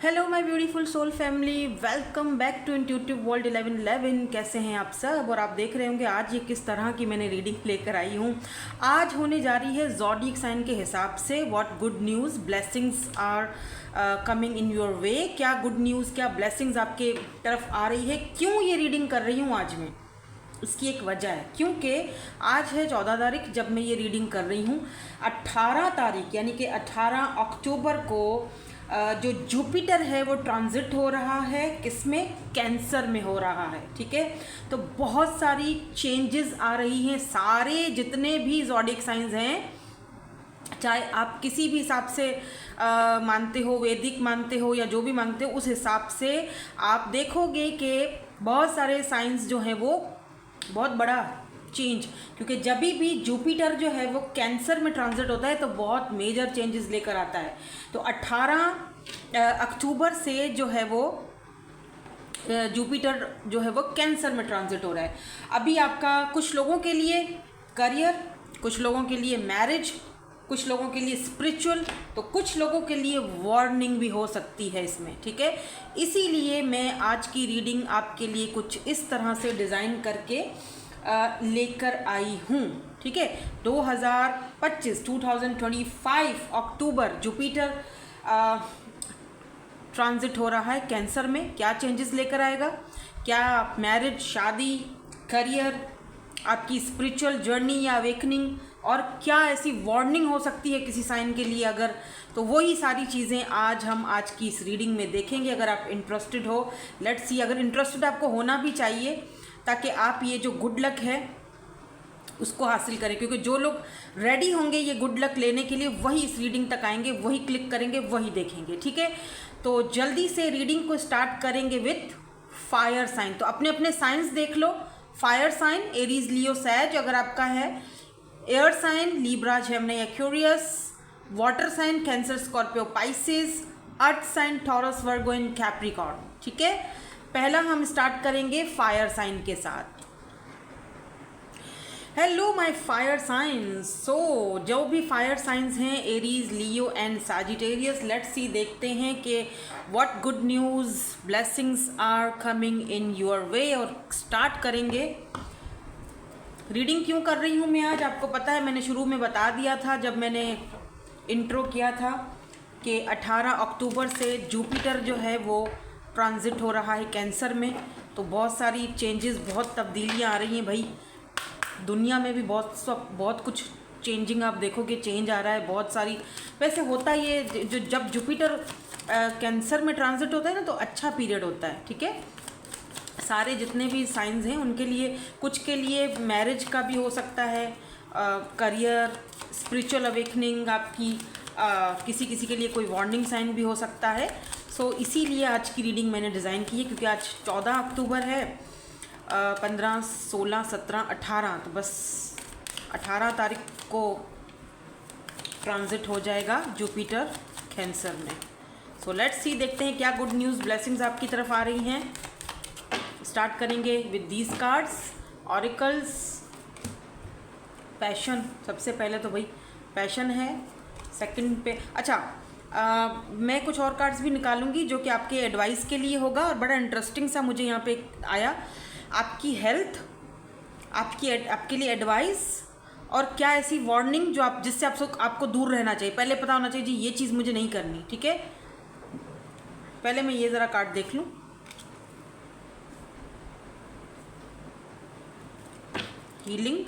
Hello my beautiful soul family, welcome back to intuitive world 1111। कैसे हैं आप सब? और आप देख रहे होंगे आज ये किस तरह की मैंने रीडिंग लेकर आई हूँ। आज होने जा रही है ज़ोडिएक साइन के हिसाब से what good news blessings are coming in your way. क्या गुड न्यूज़, क्या ब्लेसिंग्स आपके तरफ आ रही है। क्यों ये रीडिंग कर रही हूँ आज मैं, इसकी एक वजह है, क्योंकि आज है 14 तारीख जब मैं ये रीडिंग कर रही हूँ। 18 तारीख यानी कि 18 अक्टूबर को जो जुपिटर है वो ट्रांजिट हो रहा है, किसमें? कैंसर में हो रहा है। ठीक है, तो बहुत सारी चेंजेस आ रही हैं। सारे जितने भी ज़ोडिएक साइंस हैं, चाहे आप किसी भी हिसाब से मानते हो, वैदिक मानते हो या जो भी मानते हो, उस हिसाब से आप देखोगे कि बहुत सारे साइंस जो हैं वो बहुत बड़ा चेंज, क्योंकि जब भी जुपिटर जो है वो कैंसर में ट्रांजिट होता है तो बहुत मेजर चेंजेस लेकर आता है। तो 18 अक्टूबर से जो है वो जुपिटर जो है वो कैंसर में ट्रांजिट हो रहा है। अभी आपका कुछ लोगों के लिए करियर, कुछ लोगों के लिए मैरिज, कुछ लोगों के लिए स्पिरिचुअल, तो कुछ लोगों के लिए वार्निंग भी हो सकती है इसमें। ठीक है, इसीलिए मैं आज की रीडिंग आपके लिए कुछ इस तरह से डिज़ाइन करके लेकर आई हूँ। ठीक है, 2025 अक्टूबर जुपिटर ट्रांजिट हो रहा है कैंसर में। क्या चेंजेस लेकर आएगा, क्या मैरिज, शादी, करियर, आपकी स्पिरिचुअल जर्नी या अवेकनिंग, और क्या ऐसी वार्निंग हो सकती है किसी साइन के लिए अगर, तो वही सारी चीज़ें आज हम आज की इस रीडिंग में देखेंगे। अगर आप इंटरेस्टेड हो, लेट्स सी। अगर इंटरेस्टेड आपको होना भी चाहिए ताकि आप ये जो गुड लक है उसको हासिल करें, क्योंकि जो लोग रेडी होंगे ये गुड लक लेने के लिए वही इस रीडिंग तक आएंगे, वही क्लिक करेंगे, वही देखेंगे। ठीक है, तो जल्दी से रीडिंग को स्टार्ट करेंगे विथ फायर साइन। तो अपने अपने साइंस देख लो। Fire sign Aries, Leo, Sag अगर आपका है। Air sign Libra, Gemini, Aquarius. Water sign Cancer, Scorpio, Pisces. Earth sign Taurus, Virgo and Capricorn. ठीक है, पहला हम स्टार्ट करेंगे फायर साइन के साथ। Hello my fire signs. So जो भी फायर साइंस हैं, Aries, Leo and Sagittarius, let's see, देखते हैं कि what good news blessings are coming in your way. और स्टार्ट करेंगे। रीडिंग क्यों कर रही हूँ मैं आज, आपको पता है, मैंने शुरू में बता दिया था जब मैंने इंट्रो किया था कि 18 अक्टूबर से जुपिटर जो है वो ट्रांजिट हो रहा है कैंसर में। तो बहुत सारी चेंजेस, बहुत तब्दीलियाँ आ रही हैं भाई। दुनिया में भी बहुत कुछ चेंजिंग आप देखोगे, चेंज आ रहा है बहुत सारी। वैसे होता ये जो जब जुपिटर कैंसर में ट्रांजिट होता है ना, तो अच्छा पीरियड होता है। ठीक है, सारे जितने भी साइंस हैं उनके लिए, कुछ के लिए मैरिज का भी हो सकता है, करियर, स्पिरिचुअल अवेकनिंग आपकी, किसी किसी के लिए कोई वार्निंग साइन भी हो सकता है। सो इसीलिए आज की रीडिंग मैंने डिज़ाइन की है, क्योंकि आज 14 अक्टूबर है। 15, 16, 17, 18, तो बस 18 तारीख को ट्रांजिट हो जाएगा जुपिटर कैंसर में। सो लेट्स सी, देखते हैं क्या गुड न्यूज़ ब्लेसिंग्स आपकी तरफ आ रही हैं। स्टार्ट करेंगे with these cards. Auricles, passion, सबसे पहले तो भाई पैशन है। सेकंड पे मैं कुछ और कार्ड्स भी निकालूंगी जो कि आपके एडवाइस के लिए होगा। और बड़ा इंटरेस्टिंग सा मुझे यहाँ पे आया, आपकी हेल्थ, आपके लिए एडवाइस, और क्या ऐसी वार्निंग जो जिससे आपको दूर रहना चाहिए। पहले पता होना चाहिए जी ये चीज़ मुझे नहीं करनी। ठीक है, पहले मैं ये ज़रा कार्ड देख लूँ। Healing,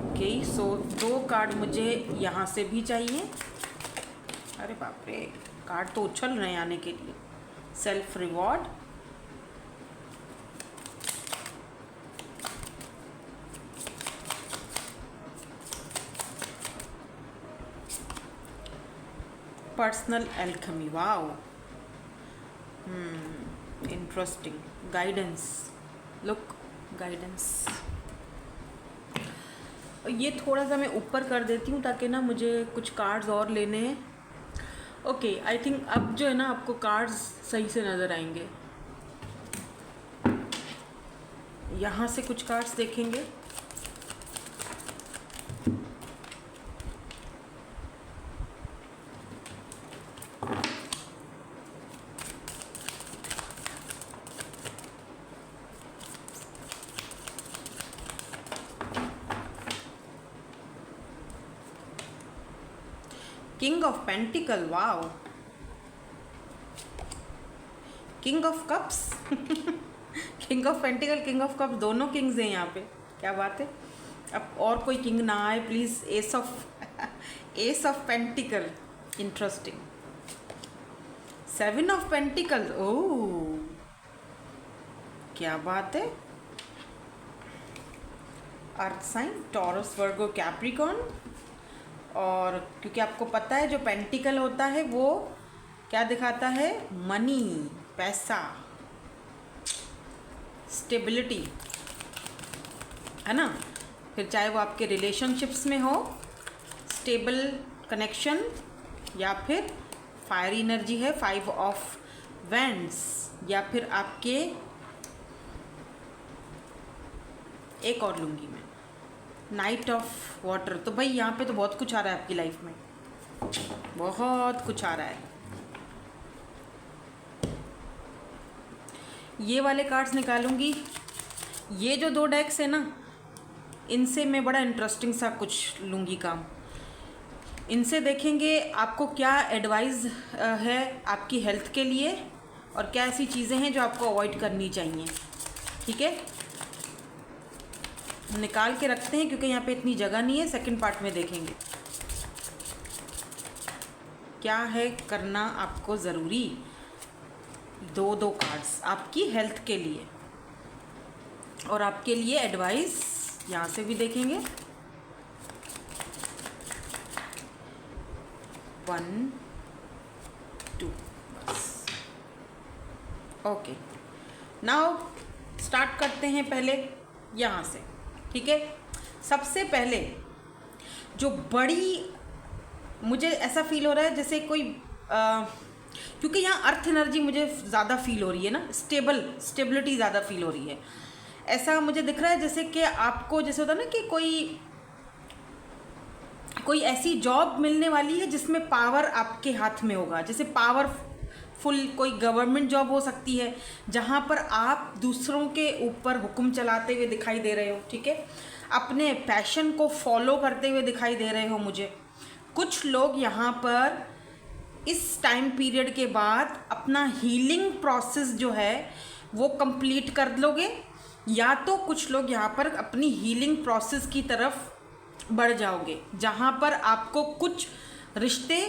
okay. सो 2 कार्ड मुझे यहाँ से भी चाहिए। अरे बाप रे, कार्ड तो उछल रहे हैं आने के लिए। Self reward, personal alchemy, wow, interesting. Guidance, look, guidance. ये थोड़ा सा मैं ऊपर कर देती हूँ ताकि ना मुझे कुछ कार्ड्स और लेने हैं। ओके, आई थिंक अब जो है ना आपको कार्ड्स सही से नज़र आएंगे। यहाँ से कुछ कार्ड्स देखेंगे। King of pentacle, wow, king of cups king of pentacle, king of cups, दोनों किंग्स हैं यहाँ पे, क्या बात है। अब और कोई किंग ना आए please. Ace of pentacle, interesting. 7 of pentacle, oh क्या बात है। Earth sign, Taurus, Virgo, Capricorn. और क्योंकि आपको पता है जो पेंटिकल होता है वो क्या दिखाता है, मनी, पैसा, स्टेबिलिटी, है ना। फिर चाहे वो आपके रिलेशनशिप्स में हो, स्टेबल कनेक्शन, या फिर फायर एनर्जी है 5 ऑफ वैंड्स, या फिर आपके, एक और लूँगी मैं, नाइट ऑफ वाटर। तो भाई यहाँ पे तो बहुत कुछ आ रहा है आपकी लाइफ में, बहुत कुछ आ रहा है। ये वाले कार्ड्स निकालूंगी। ये जो 2 डेक्स है ना, इनसे मैं बड़ा इंटरेस्टिंग सा कुछ लूँगी काम। इनसे देखेंगे आपको क्या एडवाइस है आपकी हेल्थ के लिए, और क्या ऐसी चीज़ें हैं जो आपको अवॉइड करनी चाहिए। ठीक है, निकाल के रखते हैं क्योंकि यहाँ पे इतनी जगह नहीं है। सेकंड पार्ट में देखेंगे क्या है करना आपको ज़रूरी। 2 कार्ड्स आपकी हेल्थ के लिए और आपके लिए एडवाइस, यहाँ से भी देखेंगे। 1 2 बस। ओके, नाउ स्टार्ट करते हैं पहले यहाँ से। ठीक है, सबसे पहले जो बड़ी, मुझे ऐसा फील हो रहा है जैसे कोई क्योंकि यहाँ अर्थ एनर्जी मुझे ज़्यादा फील हो रही है ना, स्टेबिलिटी ज़्यादा फील हो रही है। ऐसा मुझे दिख रहा है जैसे कि आपको, जैसे होता है ना कि कोई ऐसी जॉब मिलने वाली है जिसमें पावर आपके हाथ में होगा। जैसे पावरफुल कोई गवर्नमेंट जॉब हो सकती है जहाँ पर आप दूसरों के ऊपर हुक्म चलाते हुए दिखाई दे रहे हो। ठीक है, अपने पैशन को फॉलो करते हुए दिखाई दे रहे हो मुझे। कुछ लोग यहाँ पर इस टाइम पीरियड के बाद अपना हीलिंग प्रोसेस जो है वो कंप्लीट कर लोगे, या तो कुछ लोग यहाँ पर अपनी हीलिंग प्रोसेस की तरफ बढ़ जाओगे जहाँ पर आपको कुछ रिश्ते,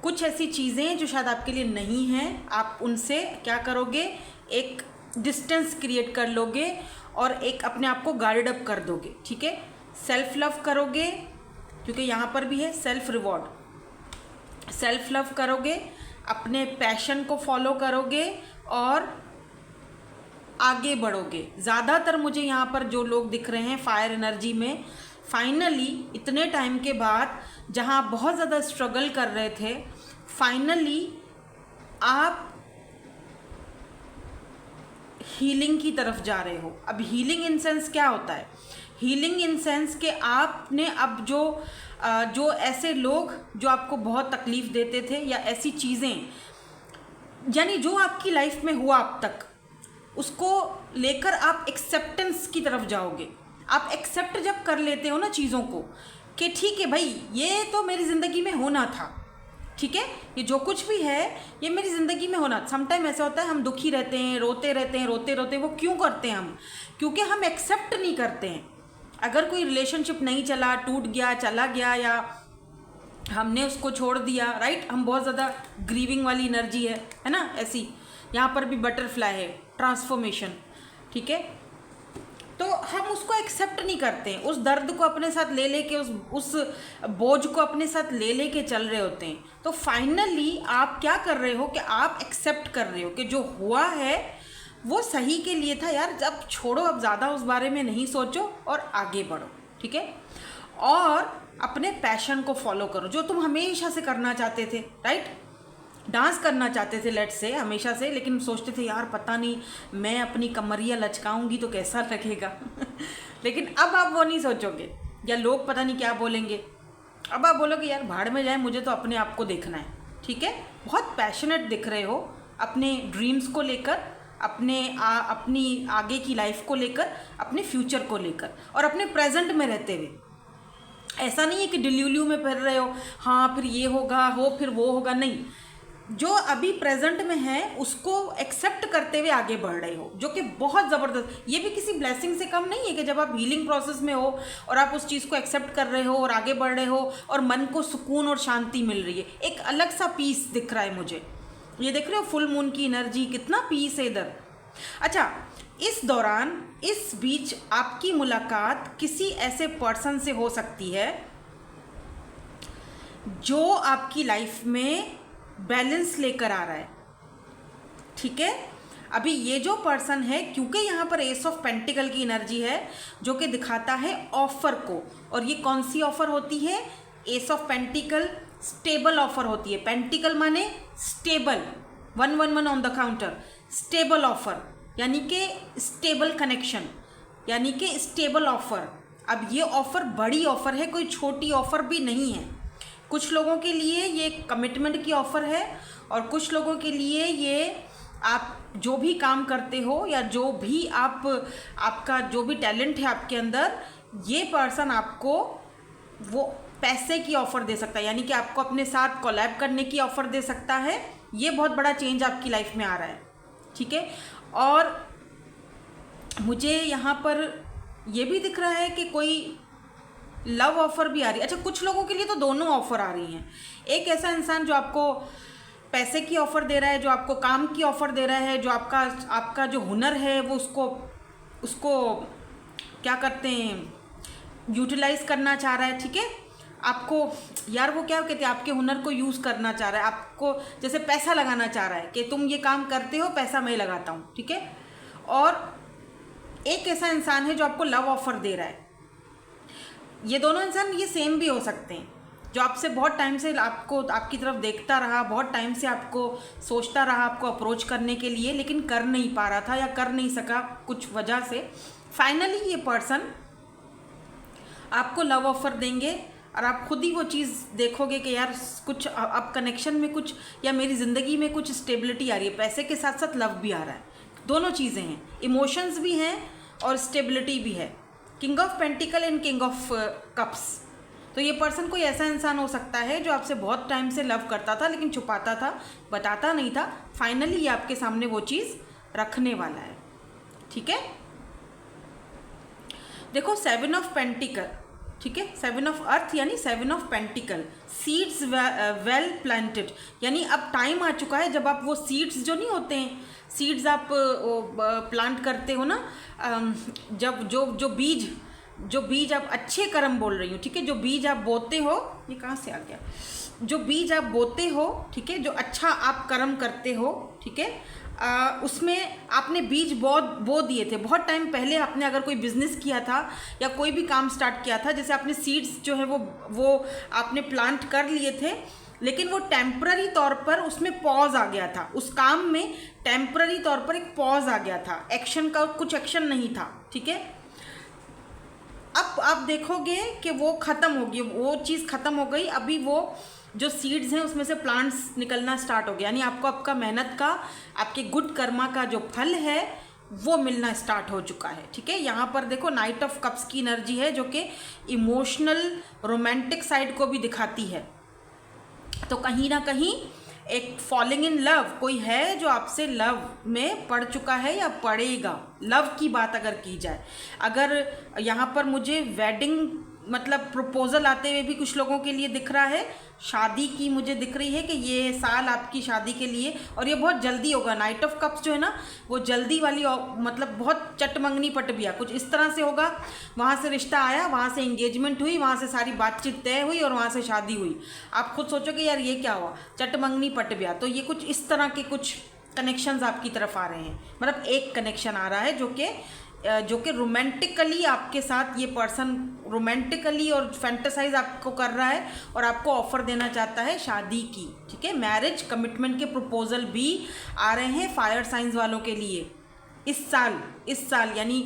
कुछ ऐसी चीज़ें जो शायद आपके लिए नहीं हैं, आप उनसे क्या करोगे, एक डिस्टेंस क्रिएट कर लोगे और एक अपने आप को गार्ड अप कर दोगे। ठीक है, सेल्फ लव करोगे क्योंकि यहाँ पर भी है सेल्फ रिवॉर्ड, सेल्फ लव करोगे, अपने पैशन को फॉलो करोगे और आगे बढ़ोगे। ज़्यादातर मुझे यहाँ पर जो लोग दिख रहे हैं फायर एनर्जी में, फाइनली इतने टाइम के बाद जहाँ बहुत ज़्यादा स्ट्रगल कर रहे थे, फाइनली आप हीलिंग की तरफ जा रहे हो। अब हीलिंग इन सेंस क्या होता है, हीलिंग इन सेंस के आपने अब जो ऐसे लोग जो आपको बहुत तकलीफ़ देते थे या ऐसी चीज़ें, यानी जो आपकी लाइफ में हुआ अब तक, उसको लेकर आप एक्सेप्टेंस की तरफ जाओगे। आप एक्सेप्ट जब कर लेते हो ना चीज़ों को कि ठीक है भाई ये तो मेरी ज़िंदगी में होना था, ठीक है, ये जो कुछ भी है ये मेरी ज़िंदगी में होना। समटाइम ऐसा होता है हम दुखी रहते हैं, रोते रहते हैं, रोते रोते वो क्यों करते हैं हम, क्योंकि हम एक्सेप्ट नहीं करते हैं। अगर कोई रिलेशनशिप नहीं चला, टूट गया, चला गया, या हमने उसको छोड़ दिया, राइट, हम बहुत ज़्यादा ग्रीविंग वाली एनर्जी है ना, ऐसी। यहाँ पर भी बटरफ्लाई है, ट्रांसफॉर्मेशन। ठीक है, तो हम उसको एक्सेप्ट नहीं करते हैं, उस दर्द को अपने साथ ले लेके, उस बोझ को अपने साथ ले लेके चल रहे होते हैं। तो फाइनली आप क्या कर रहे हो कि आप एक्सेप्ट कर रहे हो कि जो हुआ है वो सही के लिए था यार, अब छोड़ो, अब ज़्यादा उस बारे में नहीं सोचो और आगे बढ़ो। ठीक है, और अपने पैशन को फॉलो करो जो तुम हमेशा से करना चाहते थे, राइट। डांस करना चाहते थे लेट्स से हमेशा से, लेकिन सोचते थे यार पता नहीं मैं अपनी कमरिया लचकाऊंगी तो कैसा लगेगा लेकिन अब आप वो नहीं सोचोगे, या लोग पता नहीं क्या बोलेंगे। अब आप बोलोगे यार भाड़ में जाए, मुझे तो अपने आप को देखना है। ठीक है, बहुत पैशनेट दिख रहे हो अपने ड्रीम्स को लेकर, अपनी आगे की लाइफ को लेकर, अपने फ्यूचर को लेकर, और अपने प्रेजेंट में रहते हुए, ऐसा नहीं है कि डिल्यूल्यू में फिर रहे हो, हाँ फिर ये होगा हो फिर वो होगा, नहीं, जो अभी प्रेजेंट में है उसको एक्सेप्ट करते हुए आगे बढ़ रहे हो, जो कि बहुत ज़बरदस्त, ये भी किसी ब्लेसिंग से कम नहीं है कि जब आप हीलिंग प्रोसेस में हो और आप उस चीज़ को एक्सेप्ट कर रहे हो और आगे बढ़ रहे हो और मन को सुकून और शांति मिल रही है, एक अलग सा पीस दिख रहा है मुझे। ये देख रहे हो फुल मून की एनर्जी, कितना पीस है इधर। अच्छा, इस दौरान इस बीच आपकी मुलाकात किसी ऐसे पर्सन से हो सकती है जो आपकी लाइफ में बैलेंस लेकर आ रहा है, ठीक है। अभी ये जो पर्सन है, क्योंकि यहाँ पर एस ऑफ पेंटिकल की एनर्जी है जो कि दिखाता है ऑफर को, और ये कौन सी ऑफर होती है, S of pentacle stable offer होती है। पेंटिकल माने stable, 111 on the counter, stable offer यानी कि स्टेबल कनेक्शन, यानी कि स्टेबल ऑफर। अब ये ऑफर बड़ी ऑफर है, कोई छोटी ऑफर भी नहीं है। कुछ लोगों के लिए ये कमिटमेंट की ऑफ़र है और कुछ लोगों के लिए ये आप जो भी काम करते हो या जो भी आपका जो भी टैलेंट है आपके अंदर, ये पर्सन आपको वो पैसे की ऑफ़र दे सकता है, यानी कि आपको अपने साथ कोलैब करने की ऑफ़र दे सकता है। ये बहुत बड़ा चेंज आपकी लाइफ में आ रहा है, ठीक है। और मुझे यहाँ पर ये भी दिख रहा है कि कोई लव ऑफ़र भी आ रही है। अच्छा, कुछ लोगों के लिए तो दोनों ऑफ़र आ रही हैं। एक ऐसा इंसान जो आपको पैसे की ऑफ़र दे रहा है, जो आपको काम की ऑफ़र दे रहा है, जो आपका जो हुनर है वो उसको क्या करते हैं, यूटिलाइज़ करना चाह रहा है, ठीक है। आपको यार वो क्या कहते हैं, आपके हुनर को यूज़ करना चाह रहा है, आपको जैसे पैसा लगाना चाह रहा है कि तुम ये काम करते हो, पैसा मैं लगाता हूँ, ठीक है। और एक ऐसा इंसान है जो आपको लव ऑफ़र दे रहा है। ये दोनों इंसान ये सेम भी हो सकते हैं, जो आपसे बहुत टाइम से आपकी तरफ देखता रहा, बहुत टाइम से आपको सोचता रहा आपको अप्रोच करने के लिए, लेकिन कर नहीं पा रहा था या कर नहीं सका कुछ वजह से। फाइनली ये पर्सन आपको लव ऑफ़र देंगे और आप खुद ही वो चीज़ देखोगे कि यार कुछ अब कनेक्शन में कुछ, या मेरी ज़िंदगी में कुछ स्टेबिलिटी आ रही है, पैसे के साथ साथ लव भी आ रहा है, दोनों चीज़ें हैं, इमोशंस भी हैं और स्टेबिलिटी भी है। King of pentacle and king of cups. तो ये पर्सन कोई ऐसा इंसान हो सकता है जो आपसे बहुत टाइम से लव करता था लेकिन छुपाता था, बताता नहीं था। फाइनली ये आपके सामने वो चीज़ रखने वाला है, ठीक है। देखो 7 ऑफ पेंटिकल, ठीक है, 7 ऑफ अर्थ यानी 7 of pentacle, seeds well planted, यानी अब टाइम आ चुका है जब आप वो सीड्स जो नहीं होते हैं, सीड्स आप प्लांट करते हो ना, जब जो बीज आप, अच्छे कर्म बोल रही हूँ, ठीक है, जो बीज आप बोते हो, ये कहाँ से आ गया, जो बीज आप बोते हो, ठीक है, जो अच्छा आप कर्म करते हो, ठीक है, उसमें आपने बीज बो दिए थे बहुत टाइम पहले। आपने अगर कोई बिजनेस किया था या कोई भी काम स्टार्ट किया था, जैसे आपने सीड्स जो है वो आपने प्लांट कर लिए थे, लेकिन वो टेम्पररी तौर पर उसमें पॉज आ गया था, उस काम में टेम्पररी तौर पर एक पॉज आ गया था, एक्शन का कुछ एक्शन नहीं था, ठीक है। अब आप देखोगे कि वो ख़त्म हो गई, वो चीज़ ख़त्म हो गई। अभी वो जो सीड्स हैं उसमें से प्लांट्स निकलना स्टार्ट हो गया, यानी आपको आपका मेहनत का, आपके गुड कर्मा का जो फल है वो मिलना स्टार्ट हो चुका है, ठीक है। यहाँ पर देखो नाइट ऑफ कप्स की एनर्जी है जो कि इमोशनल रोमांटिक साइड को भी दिखाती है। तो कहीं ना कहीं एक फॉलिंग इन लव, कोई है जो आपसे लव में पड़ चुका है या पड़ेगा। लव की बात अगर की जाए, अगर यहाँ पर मुझे वेडिंग मतलब प्रपोजल आते हुए भी कुछ लोगों के लिए दिख रहा है, शादी की मुझे दिख रही है कि ये साल आपकी शादी के लिए, और ये बहुत जल्दी होगा। नाइट ऑफ कप्स जो है ना वो जल्दी वाली, मतलब बहुत चटमंगनी पट बिया कुछ इस तरह से होगा। वहाँ से रिश्ता आया, वहाँ से एंगेजमेंट हुई, वहाँ से सारी बातचीत तय हुई और वहाँ से शादी हुई। आप खुद सोचो कि यार ये क्या हुआ, चटमंगनी पट बिया। तो ये कुछ इस तरह के कुछ कनेक्शंस आपकी तरफ आ रहे हैं, मतलब एक कनेक्शन आ रहा है जो कि रोमांटिकली आपके साथ ये पर्सन रोमांटिकली और फैंटेसाइज आपको कर रहा है और आपको ऑफर देना चाहता है शादी की, ठीक है। मैरिज कमिटमेंट के प्रपोजल भी आ रहे हैं फायर साइंस वालों के लिए इस साल यानी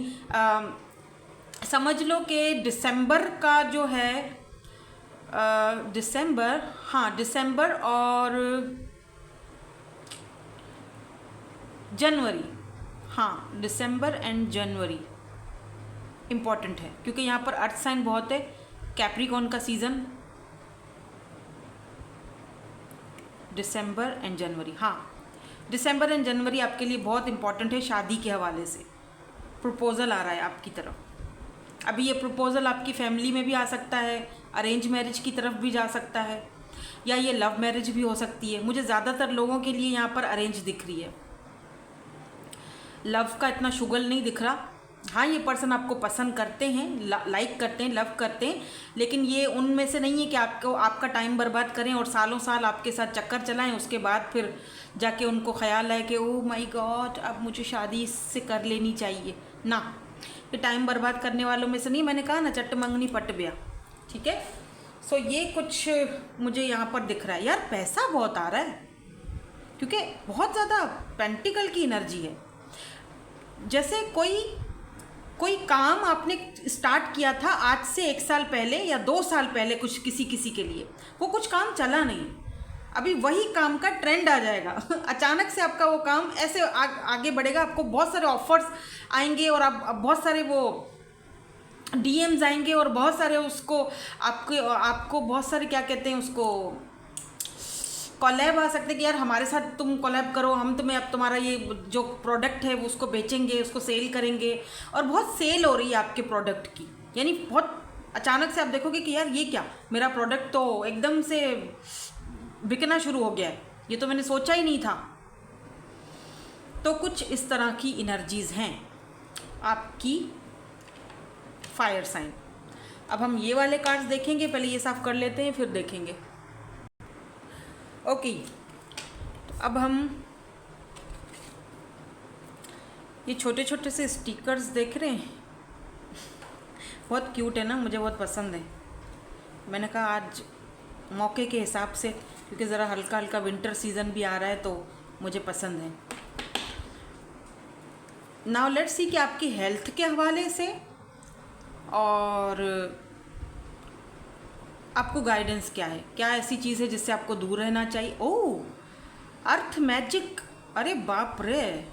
समझ लो कि दिसंबर का जो है दिसंबर और जनवरी, हाँ दिसंबर एंड जनवरी इम्पॉर्टेंट है, क्योंकि यहाँ पर अर्थ साइन बहुत है, कैप्रिकॉर्न का सीज़न दिसंबर एंड जनवरी। हाँ, दिसंबर एंड जनवरी आपके लिए बहुत इंपॉर्टेंट है शादी के हवाले से। प्रपोज़ल आ रहा है आपकी तरफ। अभी ये प्रपोज़ल आपकी फैमिली में भी आ सकता है, अरेंज मैरिज की तरफ भी जा सकता है, या ये लव मैरिज भी हो सकती है। मुझे ज़्यादातर लोगों के लिए यहाँ पर अरेंज दिख रही है, लव का इतना शुगल नहीं दिख रहा। हाँ, ये पर्सन आपको पसंद करते हैं, लाइक करते हैं, लव करते हैं, लेकिन ये उनमें से नहीं है कि आपको आपका टाइम बर्बाद करें और सालों साल आपके साथ चक्कर चलाएं, उसके बाद फिर जाके उनको ख्याल है कि ओह माय गॉड अब मुझे शादी इससे कर लेनी चाहिए ना। ये टाइम बर्बाद करने वालों में से नहीं। मैंने कहा ना, चट मंगनी पट ब्या। ठीक है, सो ये कुछ मुझे यहाँ पर दिख रहा है। यार पैसा बहुत आ रहा है, क्योंकि बहुत ज़्यादा पेंटिकल की एनर्जी है। जैसे कोई काम आपने स्टार्ट किया था आज से 1 साल पहले या 2 साल पहले, कुछ किसी के लिए वो कुछ काम चला नहीं, अभी वही काम का ट्रेंड आ जाएगा। अचानक से आपका वो काम ऐसे आगे बढ़ेगा, आपको बहुत सारे ऑफर्स आएंगे और आप बहुत सारे वो डीएम्स आएंगे और बहुत सारे उसको आपको बहुत सारे क्या कहते हैं उसको कॉलैब आ सकते हैं कि यार हमारे साथ तुम कॉलैब करो, हम तुम्हें अब तुम्हारा ये जो प्रोडक्ट है वो उसको बेचेंगे, उसको सेल करेंगे। और बहुत सेल हो रही है आपके प्रोडक्ट की, यानी बहुत अचानक से आप देखोगे कि यार ये क्या, मेरा प्रोडक्ट तो एकदम से बिकना शुरू हो गया है, ये तो मैंने सोचा ही नहीं था। तो कुछ इस तरह की इनर्जीज़ हैं आपकी फायर साइन। अब हम ये वाले कार्ड्स देखेंगे, पहले ये साफ कर लेते हैं फिर देखेंगे। ओके, तो अब हम ये छोटे छोटे से स्टिकर्स देख रहे हैं, बहुत क्यूट है ना, मुझे बहुत पसंद है। मैंने कहा आज मौके के हिसाब से, क्योंकि ज़रा हल्का हल्का विंटर सीज़न भी आ रहा है तो मुझे पसंद है। नाउ लेट्स सी कि आपकी हेल्थ के हवाले से और आपको गाइडेंस क्या है, क्या ऐसी चीज़ है जिससे आपको दूर रहना चाहिए। ओह, अर्थ मैजिक, अरे बाप रे,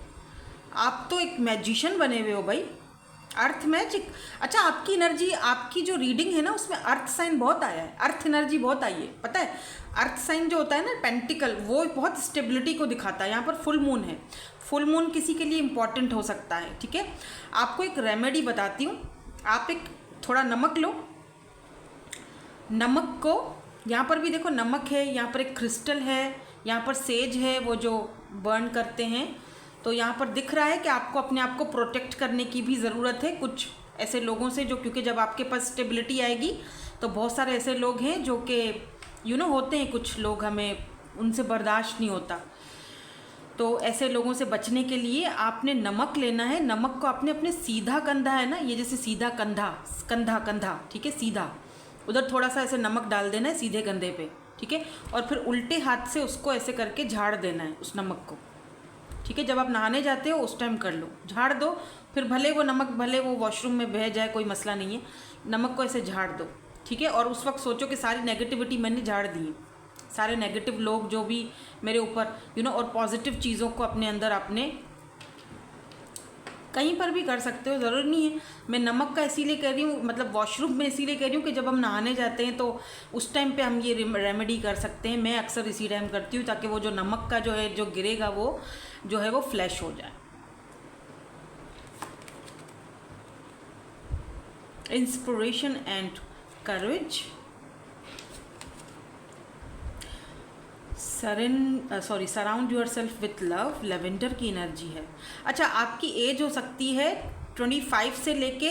आप तो एक मैजिशियन बने हुए हो भाई। अर्थ मैजिक, अच्छा आपकी एनर्जी, आपकी जो रीडिंग है ना उसमें अर्थ साइन बहुत आया है, अर्थ एनर्जी बहुत आई है। पता है अर्थ साइन जो होता है ना पेंटिकल, वो बहुत स्टेबिलिटी को दिखाता है। यहाँ पर फुल मून है, फुल मून किसी के लिए इम्पॉर्टेंट हो सकता है। ठीक है, आपको एक रेमेडी बताती हूँ। आप एक थोड़ा नमक लो, नमक को यहाँ पर भी देखो नमक है, यहाँ पर एक क्रिस्टल है, यहाँ पर सेज है वो जो बर्न करते हैं। तो यहाँ पर दिख रहा है कि आपको अपने आप को प्रोटेक्ट करने की भी ज़रूरत है कुछ ऐसे लोगों से, जो क्योंकि जब आपके पास स्टेबिलिटी आएगी तो बहुत सारे ऐसे लोग हैं जो कि होते हैं कुछ लोग, हमें उनसे बर्दाश्त नहीं होता। तो ऐसे लोगों से बचने के लिए आपने नमक लेना है। नमक को आपने अपने सीधा कंधा है ना, ये जैसे सीधा कंधा, ठीक है, सीधा उधर थोड़ा सा ऐसे नमक डाल देना है सीधे कंधे पे। ठीक है, और फिर उल्टे हाथ से उसको ऐसे करके झाड़ देना है उस नमक को। ठीक है, जब आप नहाने जाते हो उस टाइम कर लो, झाड़ दो। फिर भले वो नमक भले वो वॉशरूम में बह जाए, कोई मसला नहीं है, नमक को ऐसे झाड़ दो। ठीक है, और उस वक्त सोचो कि सारी नेगेटिविटी मैंने झाड़ दी, सारे नेगेटिव लोग जो भी मेरे ऊपर और पॉजिटिव चीज़ों को अपने अंदर आपने कहीं पर भी कर सकते हो, ज़रूरी नहीं है। मैं नमक का इसीलिए कह रही हूँ, मतलब वॉशरूम में इसीलिए कह रही हूँ कि जब हम नहाने जाते हैं तो उस टाइम पे हम ये रेमेडी कर सकते हैं। मैं अक्सर इसी टाइम करती हूँ ताकि वो जो नमक का जो है जो गिरेगा वो जो है वो फ्लैश हो जाए। Inspiration and courage, surround your self with love, lavender की एनर्जी है। अच्छा, आपकी एज हो सकती है 25 से लेके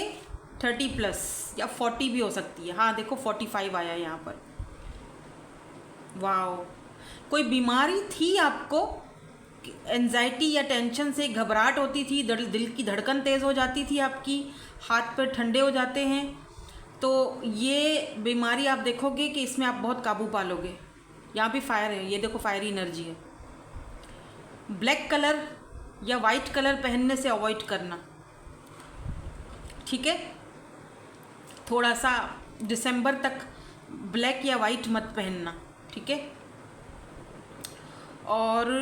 30+ या 40 भी हो सकती है। हाँ देखो 45 आया है यहाँ पर। वाओ, कोई बीमारी थी आपको, एंजाइटी या टेंशन से घबराहट होती थी, दिल की धड़कन तेज़ हो जाती थी आपकी, हाथ पैर ठंडे हो जाते हैं, तो ये बीमारी आप देखोगे कि इसमें आप बहुत काबू पालोगे। यहाँ भी फायर है, ये देखो फायरी एनर्जी है। ब्लैक कलर या वाइट कलर पहनने से अवॉइड करना। ठीक है, थोड़ा सा दिसंबर तक ब्लैक या वाइट मत पहनना। ठीक है, और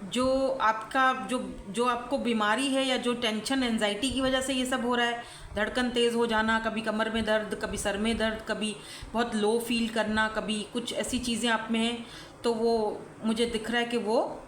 जो आपका जो आपको बीमारी है या जो टेंशन एंजाइटी की वजह से ये सब हो रहा है, धड़कन तेज़ हो जाना, कभी कमर में दर्द, कभी सर में दर्द, कभी बहुत लो फील करना, कभी कुछ ऐसी चीज़ें आप में हैं, तो वो मुझे दिख रहा है कि वो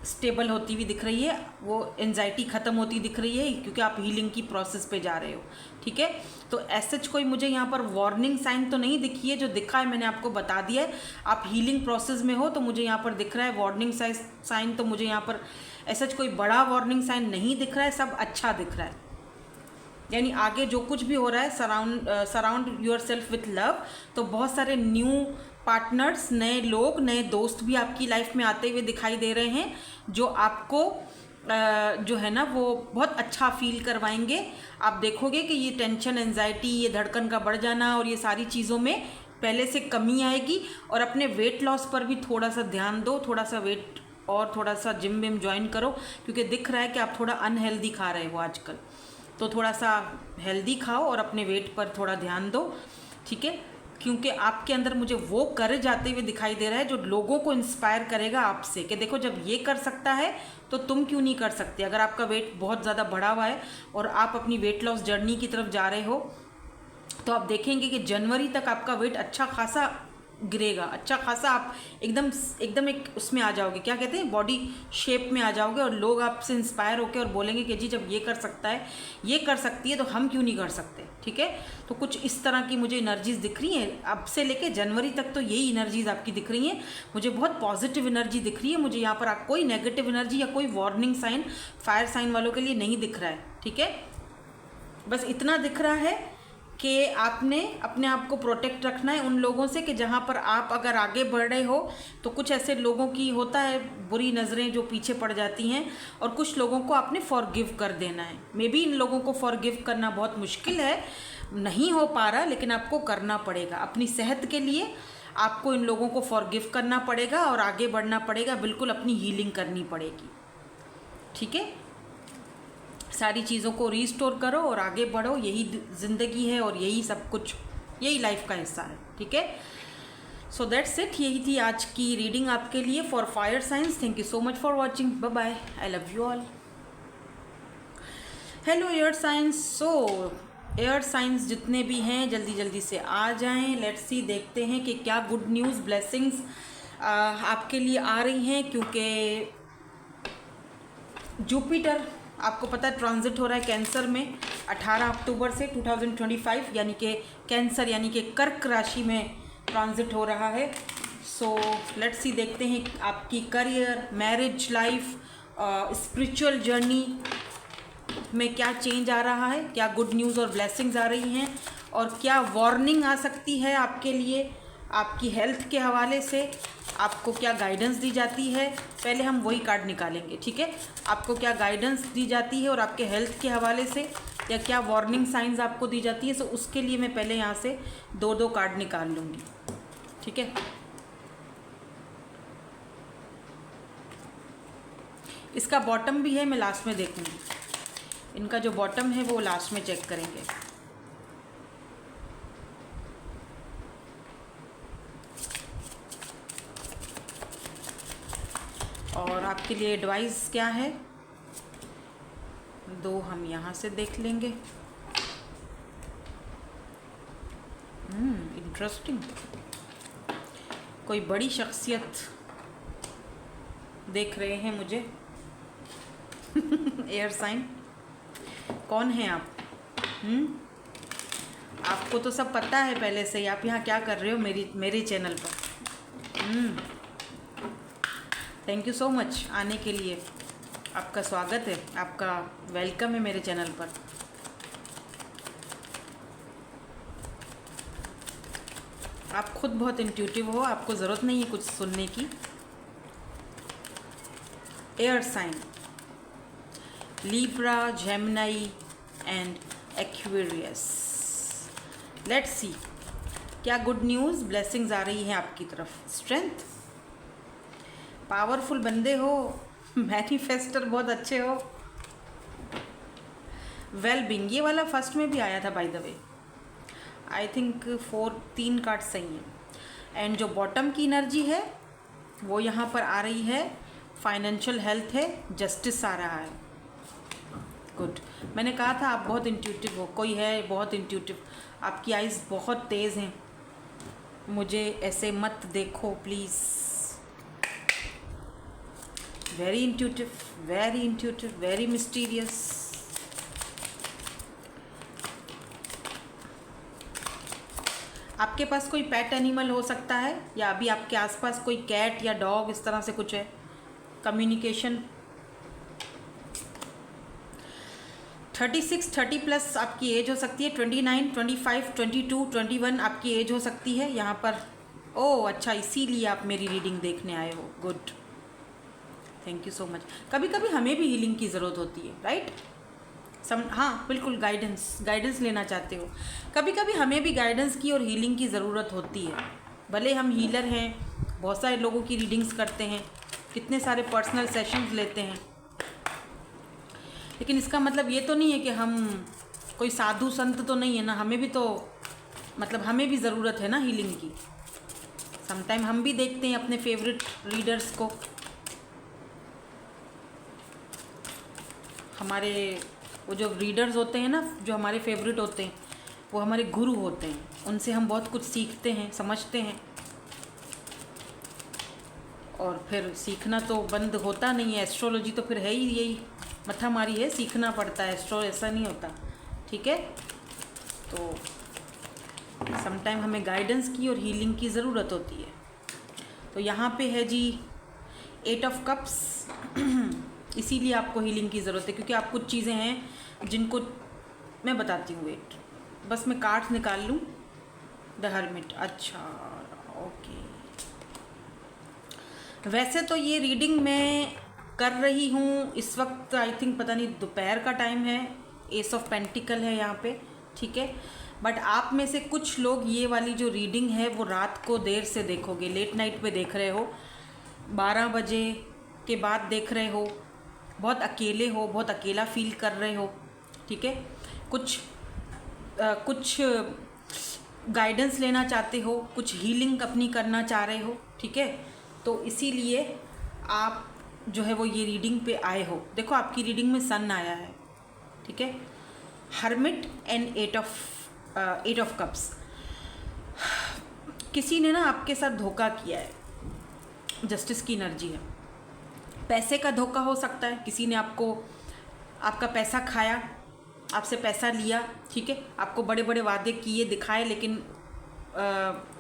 स्टेबल होती हुई दिख रही है, वो एंजाइटी ख़त्म होती दिख रही है, क्योंकि आप हीलिंग की प्रोसेस पे जा रहे हो। ठीक है, तो ऐसे कोई मुझे यहाँ पर वार्निंग साइन तो नहीं दिखी है, जो दिखा है मैंने आपको बता दिया है। आप हीलिंग प्रोसेस में हो तो मुझे यहाँ पर दिख रहा है वार्निंग साइन, तो मुझे यहाँ पर ऐसा कोई बड़ा वार्निंग साइन नहीं दिख रहा है, सब अच्छा दिख रहा है। यानी आगे जो कुछ भी हो रहा है, surround your self with love, तो बहुत सारे न्यू पार्टनर्स, नए लोग, नए दोस्त भी आपकी लाइफ में आते हुए दिखाई दे रहे हैं, जो आपको जो है ना वो बहुत अच्छा फील करवाएंगे। आप देखोगे कि ये टेंशन, एंजाइटी, ये धड़कन का बढ़ जाना और ये सारी चीज़ों में पहले से कमी आएगी। और अपने वेट लॉस पर भी थोड़ा सा ध्यान दो, थोड़ा सा वेट और थोड़ा सा जिम विम ज्वाइन करो, क्योंकि दिख रहा है कि आप थोड़ा अनहेल्दी खा रहे हो आजकल, तो थोड़ा सा हेल्दी खाओ और अपने वेट पर थोड़ा ध्यान दो। ठीक है, क्योंकि आपके अंदर मुझे वो कर जाते हुए दिखाई दे रहा है जो लोगों को इंस्पायर करेगा आपसे, कि देखो जब ये कर सकता है तो तुम क्यों नहीं कर सकते। अगर आपका वेट बहुत ज़्यादा बढ़ा हुआ है और आप अपनी वेट लॉस जर्नी की तरफ जा रहे हो, तो आप देखेंगे कि जनवरी तक आपका वेट अच्छा खासा गिरेगा, अच्छा खासा आप एकदम एक उसमें आ जाओगे, क्या कहते हैं, बॉडी शेप में आ जाओगे, और लोग आपसे इंस्पायर होकर और बोलेंगे कि जी जब ये कर सकता है, ये कर सकती है, तो हम क्यों नहीं कर सकते। ठीक है, तो कुछ इस तरह की मुझे एनर्जीज दिख रही हैं अब से लेके जनवरी तक, तो यही एनर्जीज आपकी दिख रही हैं। मुझे बहुत पॉजिटिव एनर्जी दिख रही है, मुझे यहाँ पर कोई नेगेटिव एनर्जी या कोई वार्निंग साइन फायर साइन वालों के लिए नहीं दिख रहा है। ठीक है, बस इतना दिख रहा है कि आपने अपने आप को प्रोटेक्ट रखना है उन लोगों से, कि जहाँ पर आप अगर आगे बढ़ रहे हो तो कुछ ऐसे लोगों की होता है बुरी नज़रें जो पीछे पड़ जाती हैं, और कुछ लोगों को आपने फॉरगिव कर देना है। मे बी इन लोगों को फॉरगिव करना बहुत मुश्किल है, नहीं हो पा रहा, लेकिन आपको करना पड़ेगा। अपनी सेहत के लिए आपको इन लोगों को फॉरगिव करना पड़ेगा और आगे बढ़ना पड़ेगा, बिल्कुल अपनी हीलिंग करनी पड़ेगी। ठीक है, सारी चीज़ों को रीस्टोर करो और आगे बढ़ो, यही ज़िंदगी है और यही सब कुछ, यही लाइफ का हिस्सा है। ठीक है, सो दैट्स इट, यही थी आज की रीडिंग आपके लिए for fire signs. Thank you so much for watching, bye bye, I love you all. Hello air signs, so air signs जितने भी हैं जल्दी जल्दी से आ जाएं। लेट्स सी, देखते हैं कि क्या गुड न्यूज़, ब्लेसिंग्स आपके लिए आ रही हैं, क्योंकि जुपिटर आपको पता है ट्रांजिट हो रहा है कैंसर में 18 अक्टूबर से 2025, यानी कि कैंसर यानी कि कर्क राशि में ट्रांजिट हो रहा है। सो लेट्स सी, देखते हैं आपकी career, marriage life, spiritual journey में क्या चेंज आ रहा है, क्या गुड न्यूज़ और ब्लेसिंग्स आ रही हैं, और क्या वार्निंग आ सकती है आपके लिए आपकी हेल्थ के हवाले से, आपको क्या गाइडेंस दी जाती है। पहले हम वही कार्ड निकालेंगे। ठीक है, आपको क्या गाइडेंस दी जाती है और आपके हेल्थ के हवाले से, या क्या वार्निंग साइंस आपको दी जाती है। सो उसके लिए मैं पहले यहाँ से दो कार्ड निकाल लूँगी। ठीक है, इसका बॉटम भी है, मैं लास्ट में देखूँगी। इनका जो बॉटम है वो लास्ट में चेक करेंगे। और आपके लिए एडवाइस क्या है, दो हम यहाँ से देख लेंगे। इंटरेस्टिंग, कोई बड़ी शख्सियत देख रहे हैं मुझे। एयर साइन, कौन है आप? आपको तो सब पता है पहले से ही, आप यहाँ क्या कर रहे हो मेरे चैनल पर। थैंक यू सो मच आने के लिए, आपका स्वागत है, आपका वेलकम है मेरे चैनल पर। आप खुद बहुत इंट्यूटिव हो, आपको ज़रूरत नहीं है कुछ सुनने की। Air sign, Libra, Gemini and Aquarius. Let's see, क्या गुड न्यूज़, ब्लेसिंग्स आ रही हैं आपकी तरफ। स्ट्रेंथ, पावरफुल बंदे हो, मैनिफेस्टर बहुत अच्छे हो। वेलबींग, ये वाला फर्स्ट में भी आया था by the way, I think 3 card सही हैं। एंड जो बॉटम की एनर्जी है वो यहाँ पर आ रही है, फाइनेंशियल हेल्थ है, जस्टिस आ रहा है। गुड। मैंने कहा था आप बहुत इंट्यूटिव हो, कोई है बहुत इंट्यूटिव, आपकी आइज़ बहुत तेज़ हैं। मुझे ऐसे मत देखो please. Very intuitive, very intuitive, very mysterious. आपके पास कोई पेट एनिमल हो सकता है, या अभी आपके आसपास कोई कैट या डॉग इस तरह से कुछ है। कम्युनिकेशन 36, 30 प्लस आपकी एज हो सकती है। 29, 25, 22, 21 आपकी एज हो सकती है यहाँ पर। ओह अच्छा, इसीलिए आप मेरी रीडिंग देखने आए हो। Good, thank you so much. कभी कभी हमें भी हीलिंग की ज़रूरत होती है, राइट? हाँ बिल्कुल, गाइडेंस लेना चाहते हो। कभी कभी हमें भी गाइडेंस की और हीलिंग की ज़रूरत होती है। भले हम हीलर हैं, बहुत सारे लोगों की रीडिंग्स करते हैं, कितने सारे पर्सनल सेशंस लेते हैं, लेकिन इसका मतलब ये तो नहीं है कि हम कोई साधु संत तो नहीं है ना। हमें भी तो मतलब हमें भी ज़रूरत है ना हीलिंग की। समटाइम हम भी देखते हैं अपने फेवरेट रीडर्स को। हमारे वो जो रीडर्स होते हैं ना, जो हमारे फेवरेट होते हैं, वो हमारे गुरु होते हैं। उनसे हम बहुत कुछ सीखते हैं, समझते हैं, और फिर सीखना तो बंद होता नहीं है। एस्ट्रोलॉजी तो फिर है ही यही मथा मारी है, सीखना पड़ता है। एस्ट्रो ऐसा नहीं होता, ठीक है? तो समटाइम हमें गाइडेंस की और हीलिंग की ज़रूरत होती है। तो यहाँ पे है जी 8 ऑफ कप्स। इसीलिए आपको हीलिंग की ज़रूरत है, क्योंकि आप कुछ चीज़ें हैं जिनको मैं बताती हूँ। वेट, बस मैं कार्ड्स निकाल लूँ। द हर्मिट, अच्छा ओके। वैसे तो ये रीडिंग मैं कर रही हूँ इस वक्त, आई थिंक पता नहीं दोपहर का टाइम है। एस ऑफ पेंटिकल है यहाँ पे, ठीक है? बट आप में से कुछ लोग ये वाली जो रीडिंग है वो रात को देर से देखोगे, लेट नाइट पे देख रहे हो, 12 बजे के बाद देख रहे हो, बहुत अकेले हो, बहुत अकेला फील कर रहे हो, ठीक है? कुछ गाइडेंस लेना चाहते हो, कुछ हीलिंग अपनी करना चाह रहे हो, ठीक है? तो इसीलिए आप जो है वो ये रीडिंग पे आए हो। देखो आपकी रीडिंग में सन आया है, ठीक है? Hermit and 8 of cups. किसी ने ना आपके साथ धोखा किया है, जस्टिस की एनर्जी है। पैसे का धोखा हो सकता है, किसी ने आपका पैसा खाया, आपसे पैसा लिया, ठीक है? आपको बड़े बड़े वादे किए, दिखाए, लेकिन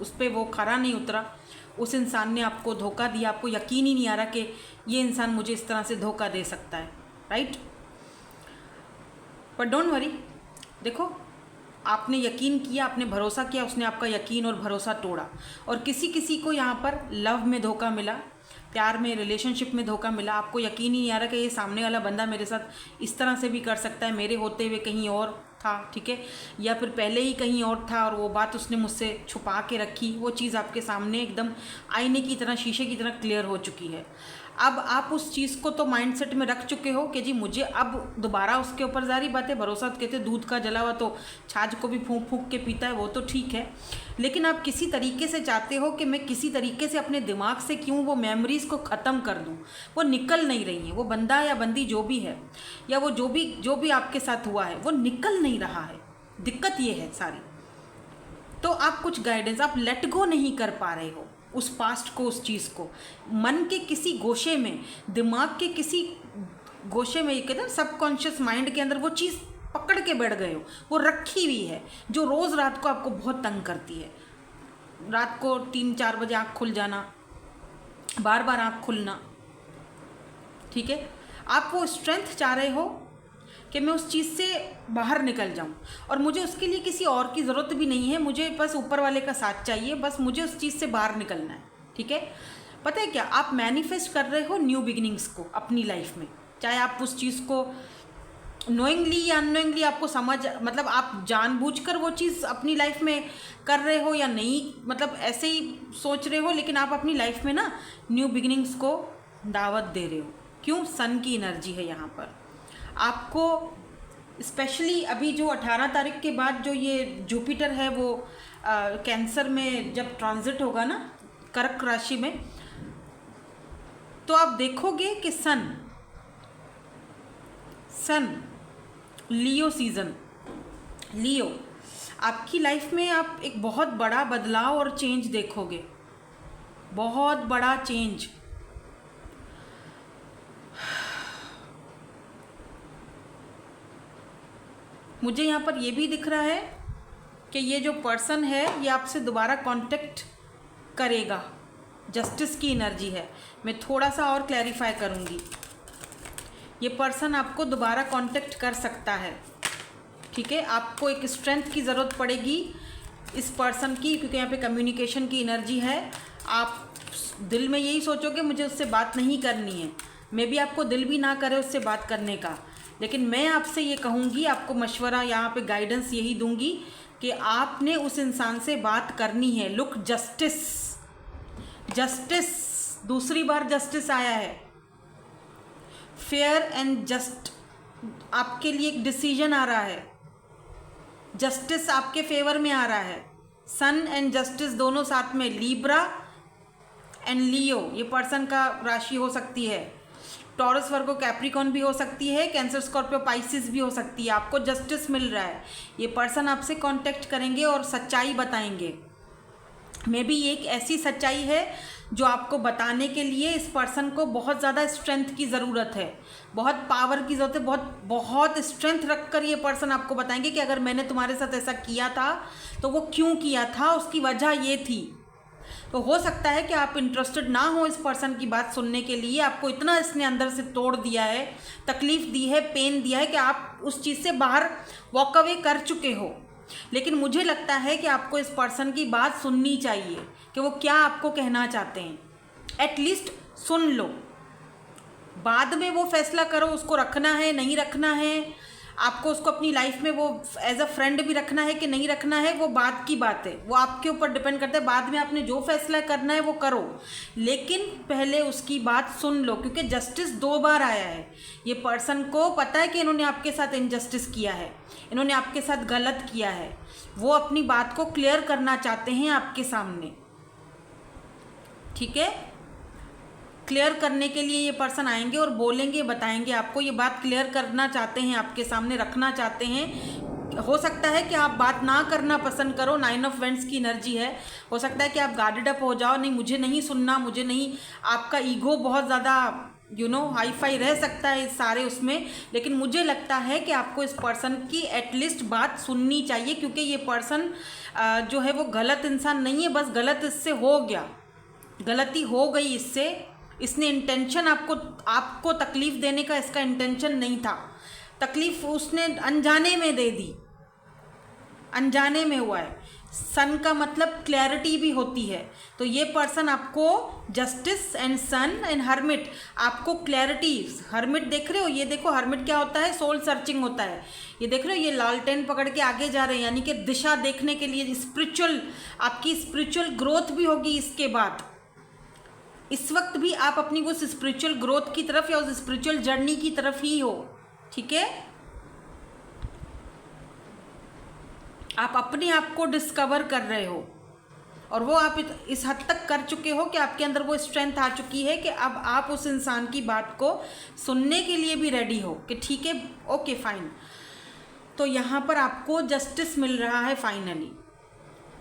उस पर वो खरा नहीं उतरा। उस इंसान ने आपको धोखा दिया, आपको यकीन ही नहीं आ रहा कि ये इंसान मुझे इस तरह से धोखा दे सकता है, राइट? पर डोंट वरी, देखो आपने यकीन किया, आपने भरोसा किया, उसने आपका यकीन और भरोसा तोड़ा। और किसी को यहाँ पर लव में धोखा मिला, प्यार में, रिलेशनशिप में धोखा मिला। आपको यकीन ही नहीं आ रहा कि ये सामने वाला बंदा मेरे साथ इस तरह से भी कर सकता है, मेरे होते हुए कहीं और था, ठीक है? या फिर पहले ही कहीं और था और वो बात उसने मुझसे छुपा के रखी। वो चीज़ आपके सामने एकदम आईने की तरह, शीशे की तरह क्लियर हो चुकी है। अब आप उस चीज़ को तो माइंडसेट में रख चुके हो कि जी मुझे अब दोबारा उसके ऊपर, जारी बात है, भरोसा तो कहते दूध का जला हुआ तो छाछ को भी फूंक फूंक के पीता है, वो तो ठीक है। लेकिन आप किसी तरीके से चाहते हो कि मैं किसी तरीके से अपने दिमाग से क्यों वो मेमोरीज़ को ख़त्म कर दूं। वो निकल नहीं रही हैं, वो बंदा या बंदी जो भी है, या वो जो भी आपके साथ हुआ है, वो निकल नहीं रहा है। दिक्कत ये है सारी। तो आप कुछ गाइडेंस, आप लेट गो नहीं कर पा रहे हो उस पास्ट को, उस चीज़ को। मन के किसी गोशे में, दिमाग के किसी गोशे में, ये कहते हैं सबकॉन्शियस माइंड के अंदर वो चीज़ पकड़ के बैठ गए हो, वो रखी हुई है, जो रोज़ रात को आपको बहुत तंग करती है। रात को 3-4 बजे आँख खुल जाना, बार बार आँख खुलना, ठीक है? आप वो स्ट्रेंथ चाह रहे हो कि मैं उस चीज़ से बाहर निकल जाऊं, और मुझे उसके लिए किसी और की ज़रूरत भी नहीं है, मुझे बस ऊपर वाले का साथ चाहिए, बस मुझे उस चीज़ से बाहर निकलना है, ठीक है? पता है क्या, आप मैनिफेस्ट कर रहे हो न्यू बिगिनिंग्स को अपनी लाइफ में। चाहे आप उस चीज़ को नोइंगली या अननोइंगली आपको मतलब आप जानबूझकर वो चीज़ अपनी लाइफ में कर रहे हो या नहीं, मतलब ऐसे ही सोच रहे हो, लेकिन आप अपनी लाइफ में ना न्यू बिगिनिंग्स को दावत दे रहे हो। क्यों? सन की एनर्जी है यहाँ पर। आपको स्पेशली अभी जो 18 तारीख के बाद जो ये जुपिटर है वो कैंसर में जब ट्रांजिट होगा ना, कर्क राशि में, तो आप देखोगे कि सन लियो सीज़न, लियो, आपकी लाइफ में आप एक बहुत बड़ा बदलाव और चेंज देखोगे, बहुत बड़ा चेंज। मुझे यहाँ पर ये भी दिख रहा है कि ये जो पर्सन है ये आपसे दोबारा कांटेक्ट करेगा, जस्टिस की एनर्जी है। मैं थोड़ा सा और क्लैरिफाई करूँगी, ये पर्सन आपको दोबारा कांटेक्ट कर सकता है, ठीक है। आपको एक स्ट्रेंथ की ज़रूरत पड़ेगी इस पर्सन की, क्योंकि यहाँ पे कम्युनिकेशन की एनर्जी है। आप दिल में यही सोचोगे मुझे उससे बात नहीं करनी है, मे भी आपको दिल भी ना करे उससे बात करने का, लेकिन मैं आपसे ये कहूँगी, आपको मशवरा यहाँ पे गाइडेंस यही दूंगी कि आपने उस इंसान से बात करनी है। लुक, जस्टिस, जस्टिस, दूसरी बार जस्टिस आया है। फेयर एंड जस्ट आपके लिए एक डिसीजन आ रहा है, जस्टिस आपके फेवर में आ रहा है। सन एंड जस्टिस दोनों साथ में, लिब्रा एंड लियो, ये पर्सन का राशि हो सकती है। टॉरस, वर्गो, कैप्रिकॉर्न भी हो सकती है, कैंसर, स्कॉर्पियो, पाइसिस भी हो सकती है। आपको जस्टिस मिल रहा है, ये पर्सन आपसे कांटेक्ट करेंगे और सच्चाई बताएंगे। मे बी ये एक ऐसी सच्चाई है जो आपको बताने के लिए इस पर्सन को बहुत ज़्यादा स्ट्रेंथ की ज़रूरत है, बहुत पावर की ज़रूरत है, बहुत बहुत स्ट्रेंथ रखकर ये पर्सन आपको बताएंगे कि अगर मैंने तुम्हारे साथ ऐसा किया था तो वो क्यों किया था, उसकी वजह ये थी। तो हो सकता है कि आप इंटरेस्टेड ना हो इस पर्सन की बात सुनने के लिए, आपको इतना इसने अंदर से तोड़ दिया है, तकलीफ़ दी है, पेन दिया है कि आप उस चीज़ से बाहर वॉक अवे कर चुके हो। लेकिन मुझे लगता है कि आपको इस पर्सन की बात सुननी चाहिए कि वो क्या आपको कहना चाहते हैं। एटलीस्ट सुन लो, बाद में वो फैसला करो उसको रखना है नहीं रखना है, आपको उसको अपनी लाइफ में वो एज अ फ्रेंड भी रखना है कि नहीं रखना है, वो बात की बात है, वो आपके ऊपर डिपेंड करता है। बाद में आपने जो फैसला करना है वो करो, लेकिन पहले उसकी बात सुन लो, क्योंकि जस्टिस 2 बार आया है। ये पर्सन को पता है कि इन्होंने आपके साथ इनजस्टिस किया है, इन्होंने आपके साथ गलत किया है, वो अपनी बात को क्लियर करना चाहते हैं आपके सामने, ठीक है। क्लियर करने के लिए ये पर्सन आएंगे और बोलेंगे, बताएंगे आपको, ये बात क्लियर करना चाहते हैं, आपके सामने रखना चाहते हैं। हो सकता है कि आप बात ना करना पसंद करो, 9 ऑफ वेंट्स की एनर्जी है, हो सकता है कि आप गार्डेड अप हो जाओ, नहीं मुझे नहीं सुनना, मुझे नहीं, आपका ईगो बहुत ज़्यादा हाई फाई रह सकता है इस सारे उसमें। लेकिन मुझे लगता है कि आपको इस पर्सन की एटलीस्ट बात सुननी चाहिए, क्योंकि ये पर्सन जो है वो गलत इंसान नहीं है, बस गलत इससे हो गया, गलती हो गई इससे, इसने इंटेंशन आपको तकलीफ़ देने का इसका इंटेंशन नहीं था, तकलीफ़ उसने अनजाने में दे दी, अनजाने में हुआ है। सन का मतलब क्लैरिटी भी होती है, तो ये पर्सन आपको justice and sun and hermit, आपको क्लैरिटी, हर्मिट देख रहे हो, ये देखो हर्मिट क्या होता है, सोल सर्चिंग होता है। ये देख रहे हो, ये लालटेन पकड़ के आगे जा रहे हैं, यानी कि दिशा देखने के लिए, स्पिरिचुअल, आपकी स्पिरिचुअल ग्रोथ भी होगी इसके बाद। इस वक्त भी आप अपनी उस स्पिरिचुअल ग्रोथ की तरफ या उस स्पिरिचुअल जर्नी की तरफ ही हो, ठीक है। आप अपने आप को डिस्कवर कर रहे हो, और वो आप इस हद तक कर चुके हो कि आपके अंदर वो स्ट्रेंथ आ चुकी है कि अब आप उस इंसान की बात को सुनने के लिए भी रेडी हो कि ठीक है, ओके फाइन। तो यहाँ पर आपको जस्टिस मिल रहा है फाइनली।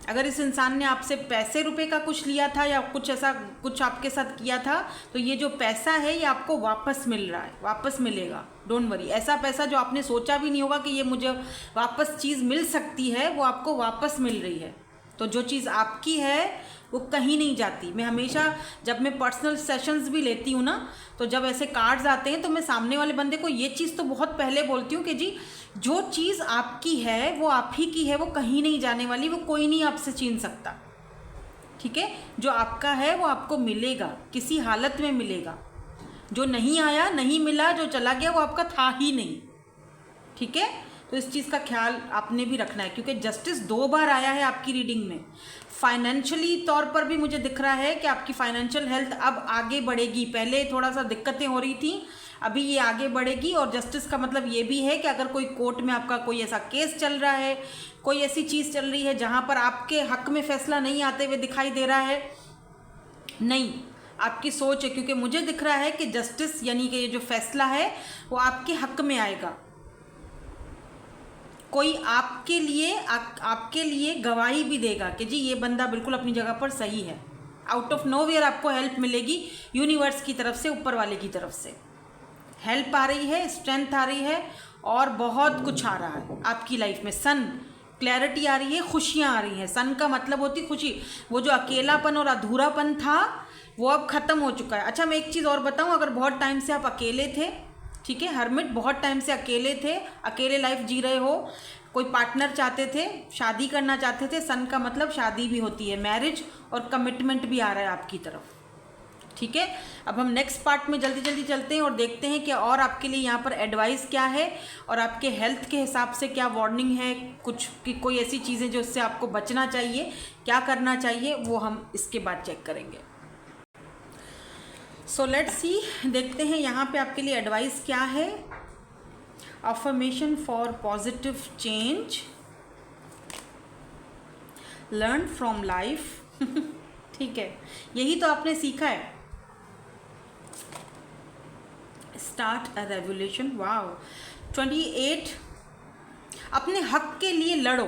अगर इस इंसान ने आपसे पैसे रुपए का कुछ लिया था या कुछ ऐसा कुछ आपके साथ किया था, तो ये जो पैसा है ये आपको वापस मिल रहा है, वापस मिलेगा, डोंट वरी। ऐसा पैसा जो आपने सोचा भी नहीं होगा कि ये मुझे वापस चीज़ मिल सकती है, वो आपको वापस मिल रही है। तो जो चीज़ आपकी है वो कहीं नहीं जाती। मैं हमेशा जब मैं पर्सनल सेशंस भी लेती हूँ ना, तो जब ऐसे कार्ड्स आते हैं तो मैं सामने वाले बंदे को ये चीज़ तो बहुत पहले बोलती हूँ कि जी जो चीज़ आपकी है वो आप ही की है, वो कहीं नहीं जाने वाली, वो कोई नहीं आपसे छीन सकता, ठीक है। जो आपका है वो आपको मिलेगा, किसी हालत में मिलेगा। जो नहीं आया, नहीं मिला, जो चला गया वो आपका था ही नहीं, ठीक है। तो इस चीज़ का ख्याल आपने भी रखना है, क्योंकि जस्टिस 2 बार आया है आपकी रीडिंग में। फाइनेंशियली तौर पर भी मुझे दिख रहा है कि आपकी फाइनेंशियल हेल्थ अब आगे बढ़ेगी। पहले थोड़ा सा दिक्कतें हो रही थी, अभी ये आगे बढ़ेगी। और जस्टिस का मतलब ये भी है कि अगर कोई कोर्ट में आपका कोई ऐसा केस चल रहा है, कोई ऐसी चीज़ चल रही है जहाँ पर आपके हक में फैसला नहीं आते हुए दिखाई दे रहा है, नहीं, आपकी सोच है, क्योंकि मुझे दिख रहा है कि जस्टिस यानी कि ये जो फैसला है वो आपके हक में आएगा, कोई आपके लिए गवाही भी देगा कि जी ये बंदा बिल्कुल अपनी जगह पर सही है। आउट ऑफ नोवेयर आपको हेल्प मिलेगी, यूनिवर्स की तरफ से, ऊपर वाले की तरफ से हेल्प आ रही है, स्ट्रेंथ आ रही है और बहुत कुछ आ रहा है आपकी लाइफ में। सन क्लैरिटी आ रही है, खुशियाँ आ रही हैं। सन का मतलब होती खुशी। वो जो अकेलापन और अधूरापन था वो अब ख़त्म हो चुका है। अच्छा, मैं एक चीज़ और बताऊँ, अगर बहुत टाइम से आप अकेले थे, ठीक है, हर्मिट, बहुत टाइम से अकेले थे, अकेले लाइफ जी रहे हो, कोई पार्टनर चाहते थे, शादी करना चाहते थे, सन का मतलब शादी भी होती है, मैरिज और कमिटमेंट भी आ रहा है आपकी तरफ, ठीक है। अब हम नेक्स्ट पार्ट में जल्दी जल्दी चलते हैं और देखते हैं कि और आपके लिए यहाँ पर एडवाइस क्या है और आपके हेल्थ के हिसाब से क्या वार्निंग है, कुछ कि कोई ऐसी चीज़ें जो इससे आपको बचना चाहिए, क्या करना चाहिए, वो हम इसके बाद चेक करेंगे। सो लेट्स सी, देखते हैं यहाँ पे आपके लिए एडवाइस क्या है। Affirmation for positive change, learn from life ठीक है, यही तो आपने सीखा है। Start a revolution, wow. 28, अपने हक के लिए लड़ो।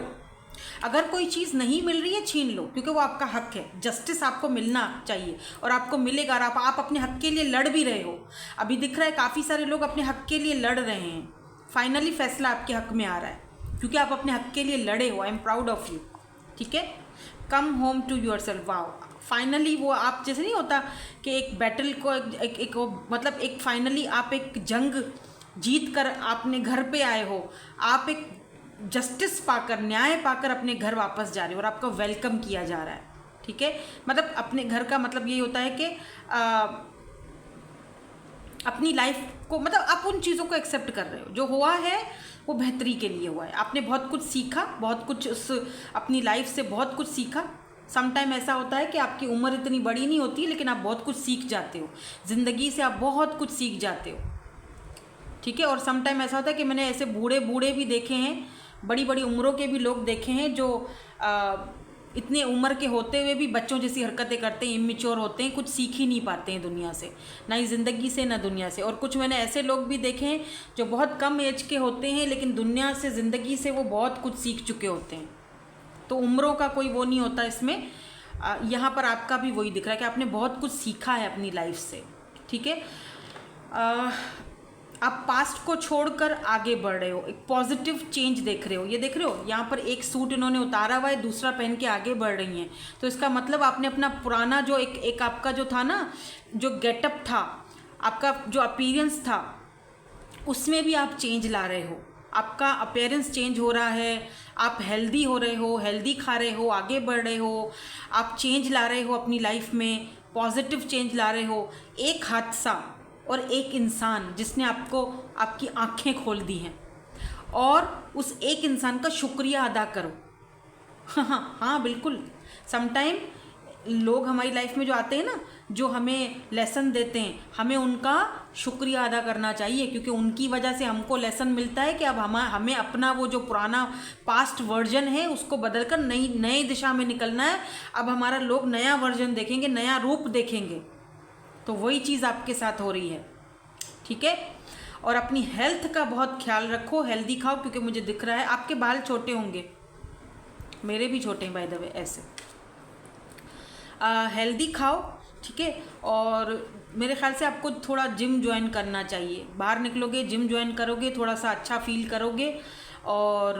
अगर कोई चीज़ नहीं मिल रही है, छीन लो, क्योंकि वो आपका हक है। जस्टिस आपको मिलना चाहिए और आपको मिलेगा। और आप अपने हक के लिए लड़ भी रहे हो। अभी दिख रहा है काफ़ी सारे लोग अपने हक के लिए लड़ रहे हैं। फाइनली फैसला आपके हक में आ रहा है क्योंकि आप अपने हक के लिए लड़े हो। I am proud of you, ठीक है। Come home to yourself, wow. Finally वो आप जैसे नहीं होता कि एक बैटल को मतलब एक फाइनली आप एक जंग जीत कर आपने घर पे आए हो, आप एक जस्टिस पाकर, न्याय पाकर अपने घर वापस जा रहे हो और आपका वेलकम किया जा रहा है, ठीक है। मतलब अपने घर का मतलब यही होता है कि अपनी लाइफ को, मतलब आप उन चीज़ों को एक्सेप्ट कर रहे हो। जो हुआ है वो बेहतरी के लिए हुआ है। आपने बहुत कुछ सीखा, बहुत कुछ उस अपनी लाइफ से बहुत कुछ सीखा। समटाइम ऐसा होता है कि आपकी उम्र इतनी बड़ी नहीं होती, लेकिन आप बहुत कुछ सीख जाते हो ज़िंदगी से, आप बहुत कुछ सीख जाते हो, ठीक है। और समटाइम ऐसा होता है कि मैंने ऐसे बूढ़े बूढ़े भी देखे हैं, बड़ी बड़ी उम्रों के भी लोग देखे हैं जो इतने उम्र के होते हुए भी बच्चों जैसी हरकतें करते हैं, इमेच्योर होते हैं, कुछ सीख ही नहीं पाते हैं दुनिया से, ना ही ज़िंदगी से ना दुनिया से। और कुछ मैंने ऐसे लोग भी देखे हैं जो बहुत कम एज के होते हैं, लेकिन दुनिया से, ज़िंदगी से वो बहुत कुछ सीख चुके होते हैं। तो उम्रों का कोई वो नहीं होता इसमें। यहाँ पर आपका भी वही दिख रहा है कि आपने बहुत कुछ सीखा है अपनी लाइफ से, ठीक है। आप पास्ट को छोड़कर आगे बढ़ रहे हो, एक पॉजिटिव चेंज देख रहे हो। ये देख रहे हो यहाँ पर एक सूट इन्होंने उतारा हुआ है, दूसरा पहन के आगे बढ़ रही हैं। तो इसका मतलब आपने अपना पुराना जो एक आपका जो था ना, जो गेटअप था, आपका जो अपीयरेंस था, उसमें भी आप चेंज ला रहे हो। आपका अपीयरेंस चेंज हो रहा है, आप हेल्दी हो रहे हो, हेल्दी खा रहे हो, आगे बढ़ रहे हो, आप चेंज ला रहे हो अपनी लाइफ में, पॉजिटिव चेंज ला रहे हो। एक हादसा और एक इंसान जिसने आपको, आपकी आंखें खोल दी हैं, और उस एक इंसान का शुक्रिया अदा करो। हाँ बिल्कुल। समटाइम लोग हमारी लाइफ में जो आते हैं ना, जो हमें लेसन देते हैं, हमें उनका शुक्रिया अदा करना चाहिए, क्योंकि उनकी वजह से हमको लेसन मिलता है कि अब हमें अपना वो जो पुराना पास्ट वर्जन है उसको बदलकर नई दिशा में निकलना है। अब हमारा लोग नया वर्जन देखेंगे, नया रूप देखेंगे। तो वही चीज़ आपके साथ हो रही है, ठीक है। और अपनी हेल्थ का बहुत ख्याल रखो, हेल्दी खाओ, क्योंकि मुझे दिख रहा है आपके बाल छोटे होंगे, मेरे भी छोटे हैं बाय द वे, ऐसे। हेल्दी खाओ, ठीक है। और मेरे ख्याल से आपको थोड़ा जिम ज्वाइन करना चाहिए। बाहर निकलोगे, जिम ज्वाइन करोगे, थोड़ा सा अच्छा फील करोगे। और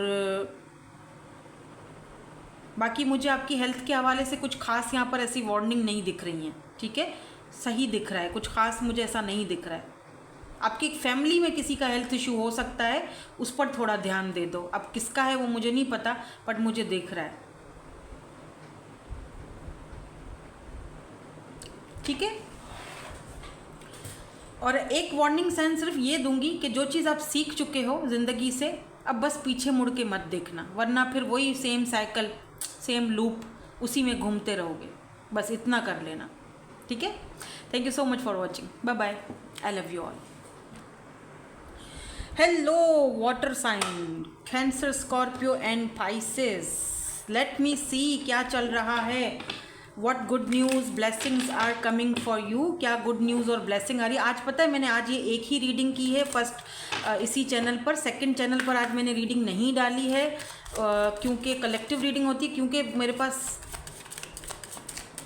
बाकी मुझे आपकी हेल्थ के हवाले से कुछ खास यहाँ पर ऐसी वार्निंग नहीं दिख रही हैं, ठीक है। सही दिख रहा है, कुछ खास मुझे ऐसा नहीं दिख रहा है। आपकी फैमिली में किसी का हेल्थ इशू हो सकता है, उस पर थोड़ा ध्यान दे दो। अब किसका है वो मुझे नहीं पता, बट मुझे दिख रहा है, ठीक है। और एक वार्निंग साइन सिर्फ ये दूंगी कि जो चीज़ आप सीख चुके हो ज़िंदगी से, अब बस पीछे मुड़ के मत देखना, वरना फिर वही सेम साइकिल, सेम लूप, उसी में घूमते रहोगे। बस इतना कर लेना, ठीक है। Thank you so much for watching, bye bye, I love you all. Hello water sign, Cancer, Scorpio and Pisces. Let me see क्या चल रहा है what good news blessings are coming for you, क्या गुड न्यूज़ और blessing आ रही है। आज पता है मैंने आज ये एक ही रीडिंग की है, फर्स्ट इसी चैनल पर, सेकंड चैनल पर आज मैंने रीडिंग नहीं डाली है क्योंकि कलेक्टिव रीडिंग होती है, क्योंकि मेरे पास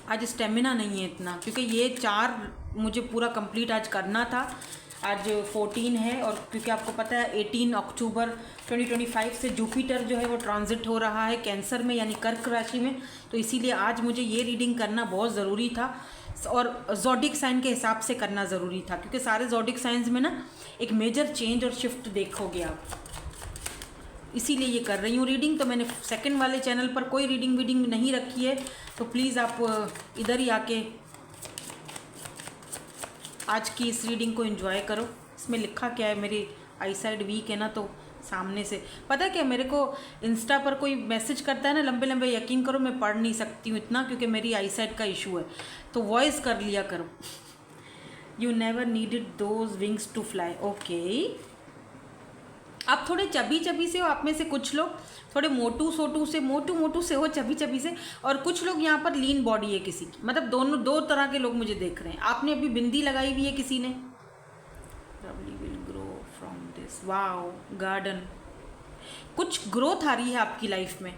आज स्टेमिना नहीं है इतना, क्योंकि ये 4 मुझे पूरा कंप्लीट आज करना था। आज 14 है और क्योंकि आपको पता है 18 अक्टूबर 2025 से जुपिटर जो है वो ट्रांजिट हो रहा है कैंसर में, यानी कर्क राशि में, तो इसीलिए आज मुझे ये रीडिंग करना बहुत ज़रूरी था और ज़ोडिक साइन के हिसाब से करना ज़रूरी था, क्योंकि सारे ज़ोडिक साइंस में ना एक मेजर चेंज और शिफ्ट देखोगे आप, इसीलिए ये कर रही हूँ रीडिंग। तो मैंने सेकंड वाले चैनल पर कोई रीडिंग नहीं रखी है, तो प्लीज़ आप इधर ही आके आज की इस रीडिंग को एंजॉय करो। इसमें लिखा क्या है, मेरी आई साइड वीक है ना, तो सामने से पता है क्या, मेरे को इंस्टा पर कोई मैसेज करता है ना लंबे लंबे, यकीन करो मैं पढ़ नहीं सकती हूँ इतना, क्योंकि मेरी आई साइड का इशू है, तो वॉइस कर लिया करो। You never needed those wings to fly, okay. आप थोड़े चबी से हो, आप में से कुछ लोग थोड़े मोटू से हो, चबी से, और कुछ लोग यहाँ पर लीन बॉडी है किसी की, मतलब दोनों 2 तरह के लोग मुझे देख रहे हैं। आपने अभी बिंदी लगाई हुई है किसी ने, lovely will grow from this, wow garden, कुछ ग्रोथ आ रही है आपकी लाइफ में।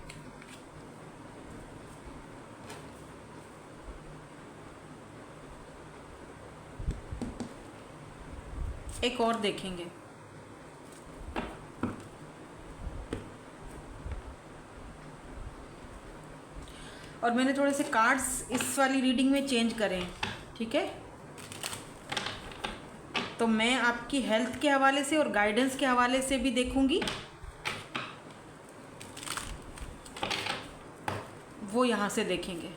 एक और देखेंगे, और मैंने थोड़े से कार्ड्स इस वाली रीडिंग में चेंज करें, ठीक है। तो मैं आपकी हेल्थ के हवाले से और गाइडेंस के हवाले से भी देखूंगी, वो यहाँ से देखेंगे,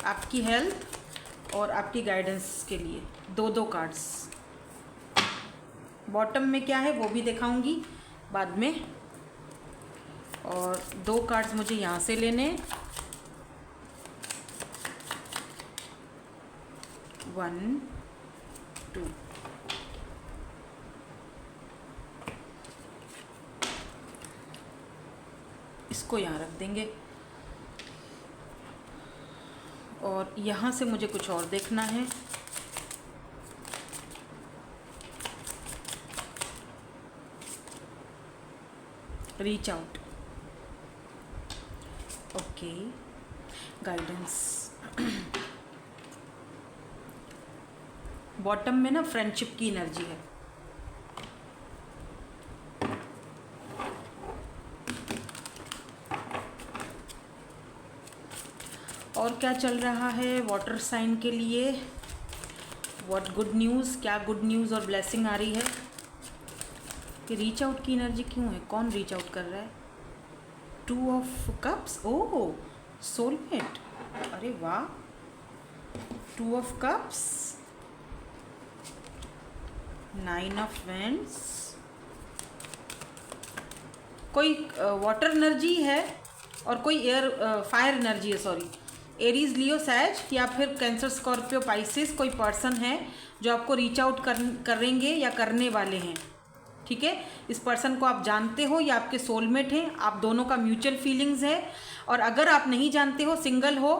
आपकी हेल्थ और आपकी गाइडेंस के लिए 2 कार्ड्स। बॉटम में क्या है वो भी दिखाऊंगी बाद में, और 2 कार्ड्स मुझे यहाँ से लेने, 1 2, इसको यहाँ रख देंगे, और यहाँ से मुझे कुछ और देखना है। Reach out, okay, guidance. Bottom में ना फ्रेंडशिप की एनर्जी है, और क्या चल रहा है वाटर साइन के लिए, व्हाट गुड न्यूज़, क्या गुड न्यूज़ और ब्लेसिंग आ रही है। कि रीच आउट की एनर्जी क्यों है, कौन रीच आउट कर रहा है। 2 ऑफ कप्स, ओह सोलमेट, अरे वाह। 2 ऑफ कप्स, 9 ऑफ वेंड्स, कोई वाटर एनर्जी है और कोई एयर फायर एनर्जी है, सॉरी, एरीज लियो सैज, या फिर कैंसर स्कॉर्पियो पाइसिस, कोई पर्सन है जो आपको रीच आउट करेंगे या करने वाले हैं, ठीक है। इस पर्सन को आप जानते हो या आपके सोलमेट हैं, आप दोनों का म्यूचुअल फीलिंग्स है, और अगर आप नहीं जानते हो, सिंगल हो,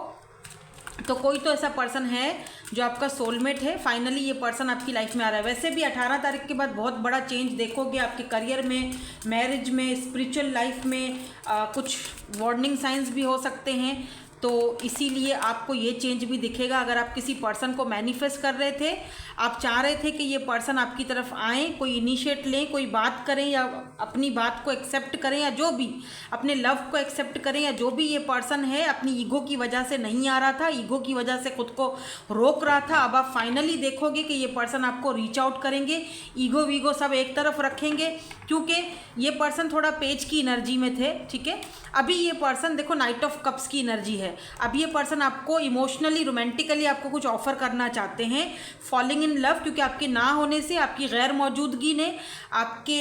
तो कोई तो ऐसा पर्सन है जो आपका सोलमेट है। फाइनली ये पर्सन आपकी लाइफ में आ रहा है। वैसे भी 18 तारीख के बाद बहुत बड़ा चेंज देखोगे आपके करियर में, मैरिज में, स्पिरिचुअल लाइफ में, कुछ वार्निंग साइंस भी हो सकते हैं, तो इसीलिए आपको ये चेंज भी दिखेगा। अगर आप किसी पर्सन को मैनिफेस्ट कर रहे थे, आप चाह रहे थे कि ये पर्सन आपकी तरफ आए, कोई इनिशिएट लें, कोई बात करें, या अपनी बात को एक्सेप्ट करें, या जो भी अपने लव को एक्सेप्ट करें, या जो भी ये पर्सन है अपनी ईगो की वजह से नहीं आ रहा था, ईगो की वजह से खुद को रोक रहा था, अब आप फाइनली देखोगे कि ये पर्सन आपको रीच आउट करेंगे, ईगो वीगो सब एक तरफ रखेंगे, क्योंकि ये पर्सन थोड़ा पेज की एनर्जी में थे, ठीक है। अभी ये पर्सन देखो नाइट ऑफ कप्स की एनर्जी है। अब ये पर्सन आपको इमोशनली, रोमांटिकली आपको कुछ ऑफर करना चाहते हैं, फॉलिंग इन लव, क्योंकि आपके ना होने से, आपकी गैर मौजूदगी ने, आपके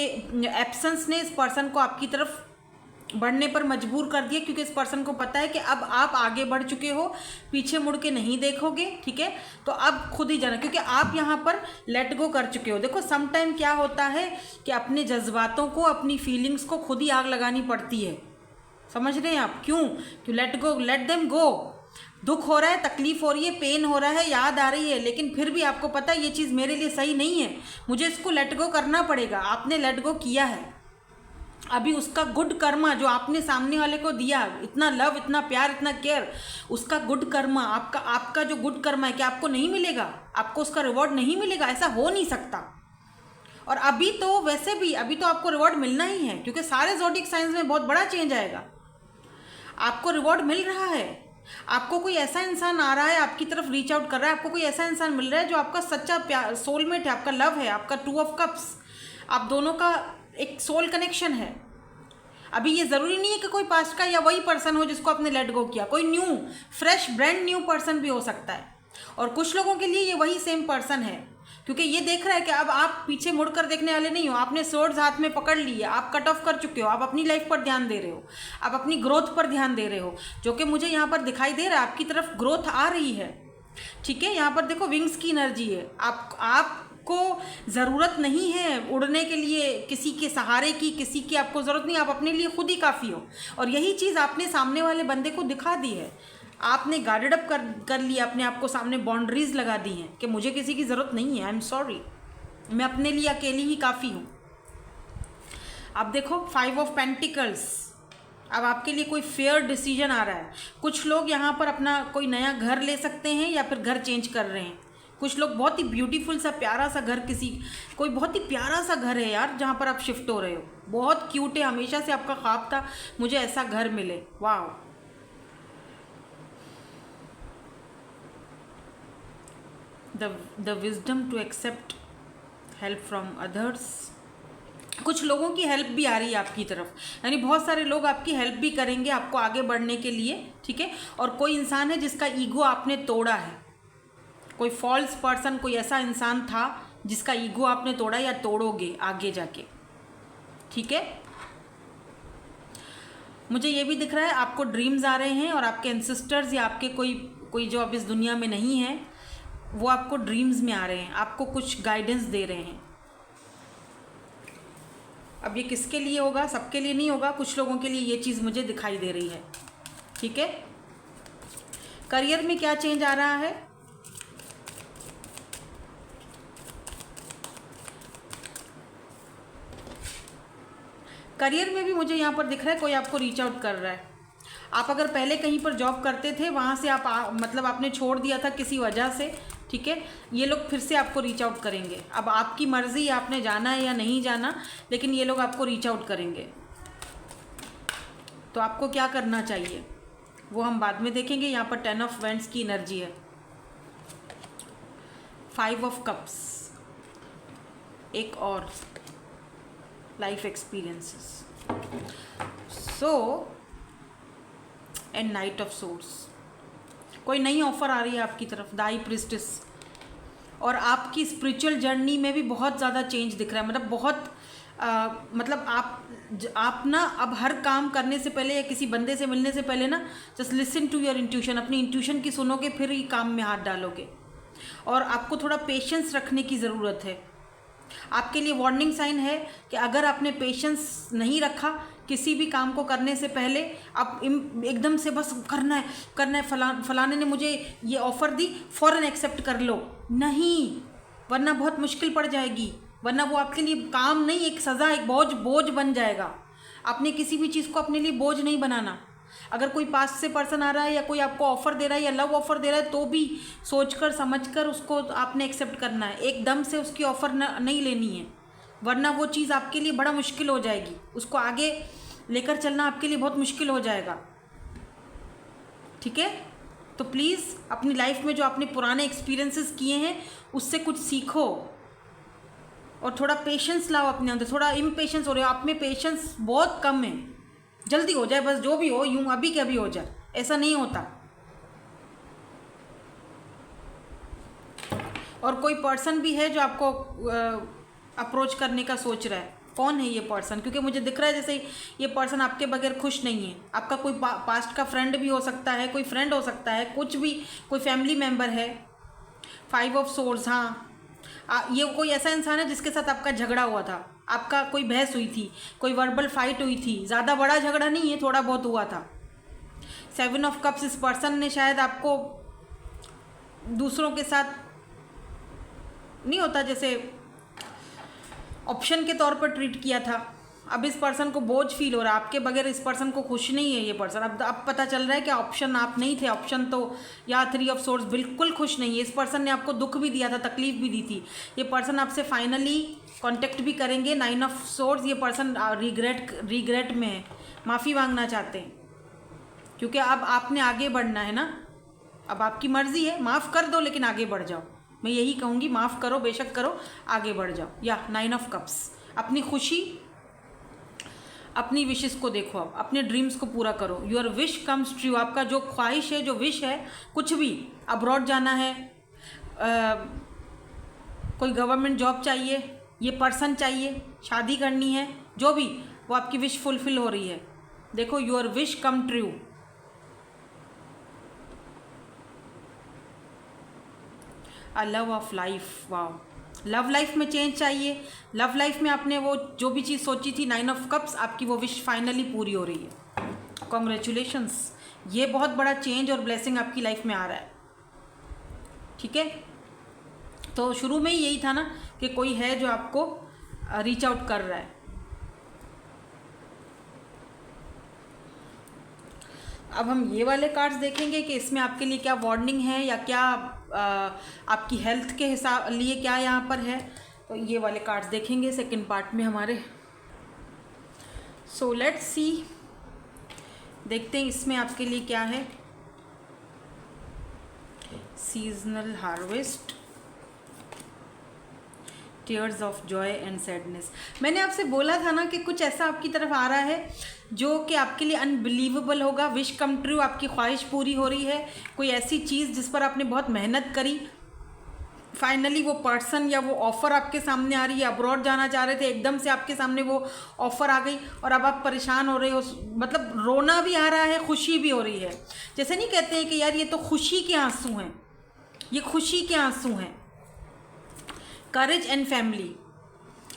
एब्सेंस ने इस पर्सन को आपकी तरफ बढ़ने पर मजबूर कर दिया, क्योंकि इस पर्सन को पता है कि अब आप आगे बढ़ चुके हो, पीछे मुड़ के नहीं देखोगे, ठीक है। तो अब खुद ही जाना, क्योंकि आप यहाँ पर लेट गो कर चुके हो। देखो सम टाइम क्या होता है कि अपने जज्बातों को, अपनी फीलिंग्स को खुद ही आग लगानी पड़ती है, समझ रहे हैं आप, क्यों let go, let them go. दुख हो रहा है, तकलीफ हो रही है, पेन हो रहा है, याद आ रही है, लेकिन फिर भी आपको पता है ये चीज़ मेरे लिए सही नहीं है, मुझे इसको लेट गो करना पड़ेगा। आपने लेट गो किया है, अभी उसका गुड कर्मा जो आपने सामने वाले को दिया, इतना लव, इतना प्यार, इतना केयर, उसका गुड कर्मा, आपका जो गुड कर्मा है, क्या आपको नहीं मिलेगा? आपको उसका रिवॉर्ड नहीं मिलेगा? ऐसा हो नहीं सकता। और अभी तो वैसे भी अभी तो आपको रिवॉर्ड मिलना ही है, क्योंकि सारे ज़ोडिएक साइंस में बहुत बड़ा चेंज आएगा। आपको रिवॉर्ड मिल रहा है। आपको कोई ऐसा इंसान आ रहा है, आपकी तरफ रीच आउट कर रहा है, आपको कोई ऐसा इंसान मिल रहा है जो आपका सच्चा प्यार, सोलमेट है, आपका लव है, आपका 2 ऑफ कप्स, आप दोनों का एक सोल कनेक्शन है। अभी ये ज़रूरी नहीं है कि कोई पास्ट का या वही पर्सन हो जिसको आपने लेट गो किया, कोई new fresh brand new person भी हो सकता है। और कुछ लोगों के लिए ये वही सेम पर्सन है, क्योंकि ये देख रहा है कि अब आप पीछे मुड़कर देखने वाले नहीं हो, आपने सोर्ड्स हाथ में पकड़ ली है, आप कट ऑफ कर चुके हो, आप अपनी लाइफ पर ध्यान दे रहे हो, आप अपनी ग्रोथ पर ध्यान दे रहे हो, जो कि मुझे यहाँ पर दिखाई दे रहा है, आपकी तरफ ग्रोथ आ रही है। ठीक है, यहाँ पर देखो विंग्स की एनर्जी है। आपको ज़रूरत नहीं है उड़ने के लिए किसी के सहारे की, किसी की आपको ज़रूरत नहीं, आप अपने लिए खुद ही काफ़ी हो। और यही चीज़ आपने सामने वाले बंदे को दिखा दी है। आपने गार्डेड अप कर लिया, अपने आप को सामने बाउंड्रीज लगा दी हैं कि मुझे किसी की ज़रूरत नहीं है, आई एम सॉरी, मैं अपने लिए अकेली ही काफ़ी हूँ। अब देखो 5 ऑफ पेंटिकल्स, अब आपके लिए कोई फेयर डिसीजन आ रहा है। कुछ लोग यहाँ पर अपना कोई नया घर ले सकते हैं या फिर घर चेंज कर रहे हैं। कुछ लोग बहुत ही ब्यूटीफुल सा प्यारा सा घर, कोई बहुत ही प्यारा सा घर है यार जहाँ पर आप शिफ्ट हो रहे हो, बहुत क्यूट है, हमेशा से आपका ख्वाब था मुझे ऐसा घर मिले। वाह, the wisdom to accept help from others। कुछ लोगों की हेल्प भी आ रही है आपकी तरफ, यानी बहुत सारे लोग आपकी हेल्प भी करेंगे आपको आगे बढ़ने के लिए। ठीक है, और कोई इंसान है जिसका ईगो आपने तोड़ा है, कोई फॉल्स पर्सन, कोई ऐसा इंसान था जिसका ईगो आपने तोड़ा या तोड़ोगे आगे जाके। ठीक है, मुझे ये भी दिख रहा है आपको ड्रीम्स आ रहे हैं और आपके एंसेस्टर्स या आपके कोई जो अब इस दुनिया में नहीं है वो आपको ड्रीम्स में आ रहे हैं, आपको कुछ गाइडेंस दे रहे हैं। अब ये किसके लिए होगा? सबके लिए नहीं होगा, कुछ लोगों के लिए ये चीज़ मुझे दिखाई दे रही है। ठीक है, करियर में क्या चेंज आ रहा है? करियर में भी मुझे यहाँ पर दिख रहा है कोई आपको रीच आउट कर रहा है। आप अगर पहले कहीं पर जॉब करते थे, वहाँ से आप मतलब आपने छोड़ दिया था किसी वजह से, ठीक है, ये लोग फिर से आपको रीच आउट करेंगे। अब आपकी मर्ज़ी, आपने जाना है या नहीं जाना, लेकिन ये लोग आपको रीच आउट करेंगे। तो आपको क्या करना चाहिए वो हम बाद में देखेंगे। यहाँ पर 10 ऑफ वेंट्स की एनर्जी है, 5 ऑफ कप्स, एक और life experiences, so and night of source. कोई नई ऑफर आ रही है आपकी तरफ, द हाई प्रीस्टेस। और आपकी स्पिरिचुअल जर्नी में भी बहुत ज़्यादा चेंज दिख रहा है, मतलब बहुत मतलब आप ना अब हर काम करने से पहले या किसी बंदे से मिलने से पहले ना just listen to your intuition, अपनी इंट्यूशन की सुनोगे, फिर ही काम में हाथ डालोगे। और आपको थोड़ा पेशेंस रखने की ज़रूरत है। आपके लिए वार्निंग साइन है कि अगर आपने पेशेंस नहीं रखा किसी भी काम को करने से पहले, आप एकदम से बस करना है, फलाने ने मुझे ये ऑफ़र दी, फ़ौरन एक्सेप्ट कर लो, नहीं, वरना बहुत मुश्किल पड़ जाएगी, वरना वो आपके लिए काम नहीं, एक सज़ा, एक बोझ बन जाएगा। आपने किसी भी चीज़ को अपने लिए बोझ नहीं बनाना। अगर कोई पास से पर्सन आ रहा है या कोई आपको ऑफ़र दे रहा है या लव ऑफ़र दे रहा है, तो भी सोचकर समझकर उसको आपने एक्सेप्ट करना है, एकदम से उसकी ऑफ़र नहीं लेनी है, वरना वो चीज़ आपके लिए बड़ा मुश्किल हो जाएगी, उसको आगे लेकर चलना आपके लिए बहुत मुश्किल हो जाएगा। ठीक है, तो प्लीज़ अपनी लाइफ में जो आपने पुराने एक्सपीरियंसेस किए हैं उससे कुछ सीखो और थोड़ा पेशेंस लाओ अपने अंदर। थोड़ा इम्पेशेंस हो रहे हो, आप में पेशेंस बहुत कम है, जल्दी हो जाए बस, जो भी हो यूं अभी के अभी हो जाए, ऐसा नहीं होता। और कोई पर्सन भी है जो आपको अप्रोच करने का सोच रहा है। कौन है ये पर्सन? क्योंकि मुझे दिख रहा है जैसे ये पर्सन आपके बगैर खुश नहीं है। आपका कोई पास्ट का फ्रेंड भी हो सकता है, कोई फ्रेंड हो सकता है, कुछ भी, कोई फैमिली मेम्बर है। 5 ऑफ सोर्ड्स, हाँ, ये कोई ऐसा इंसान है जिसके साथ आपका झगड़ा हुआ था, आपका कोई बहस हुई थी, कोई वर्बल फाइट हुई थी, ज़्यादा बड़ा झगड़ा नहीं है, थोड़ा बहुत हुआ था। 7 ऑफ कप्स, इस पर्सन ने शायद आपको दूसरों के साथ नहीं होता जैसे ऑप्शन के तौर पर ट्रीट किया था। अब इस पर्सन को बोझ फील हो रहा है, आपके बगैर इस पर्सन को खुश नहीं है ये पर्सन। अब पता चल रहा है कि ऑप्शन आप नहीं थे, ऑप्शन तो या 3 ऑफ सोर्स बिल्कुल खुश नहीं है। इस पर्सन ने आपको दुख भी दिया था, तकलीफ भी दी थी। ये पर्सन आपसे फाइनली कांटेक्ट भी करेंगे। 9 ऑफ सोर्स, ये पर्सन रिग्रेट में है, माफ़ी मांगना चाहते हैं, क्योंकि अब आपने आगे बढ़ना है ना। अब आपकी मर्जी है, माफ़ कर दो लेकिन आगे बढ़ जाओ। मैं यही कहूँगी, माफ़ करो, बेशक करो, आगे बढ़ जाओ। या 9 ऑफ कप्स, अपनी खुशी, अपनी विशेस को देखो, आप अपने ड्रीम्स को पूरा करो। योर विश कम्स ट्रू, आपका जो ख्वाहिश है, जो विश है, कुछ भी, अब्रॉड जाना है, कोई गवर्नमेंट जॉब चाहिए, ये पर्सन चाहिए, शादी करनी है, जो भी, वो आपकी विश फुलफिल हो रही है। देखो, your wish come true. A love of life, wow, love life में चेंज चाहिए। लव लाइफ में आपने वो जो भी चीज़ सोची थी, 9 ऑफ कप्स, आपकी वो विश फाइनली पूरी हो रही है। कॉन्ग्रेचुलेशंस, ये बहुत बड़ा चेंज और ब्लेसिंग आपकी लाइफ में आ रहा है। ठीक है, तो शुरू में ही यही था ना कि कोई है जो आपको रीच आउट कर रहा है। अब हम ये वाले कार्ड्स देखेंगे कि इसमें आपके लिए क्या वार्निंग है या क्या आपकी हेल्थ के हिसाब लिए क्या यहाँ पर है। तो ये वाले कार्ड्स देखेंगे सेकंड पार्ट में हमारे। सो लेट्स सी, देखते हैं इसमें आपके लिए क्या है। Seasonal harvest, tears of Joy and sadness. मैंने आपसे बोला था ना कि कुछ ऐसा आपकी तरफ आ रहा है जो कि आपके लिए अनबिलीवेबल होगा। विश कम ट्रू, आपकी ख्वाहिश पूरी हो रही है। कोई ऐसी चीज़ जिस पर आपने बहुत मेहनत करी, फाइनली वो पर्सन या वो ऑफ़र आपके सामने आ रही है। अब्रॉड जाना चाह रहे थे, एकदम से आपके सामने वो ऑफ़र आ गई और अब आप परेशान हो रहे हो। मतलब रोना भी आ रहा है, खुशी भी हो रही है। जैसे नहीं कहते हैं कि यार ये तो खुशी के आंसू हैं, ये खुशी के आंसू हैं। Courage and family,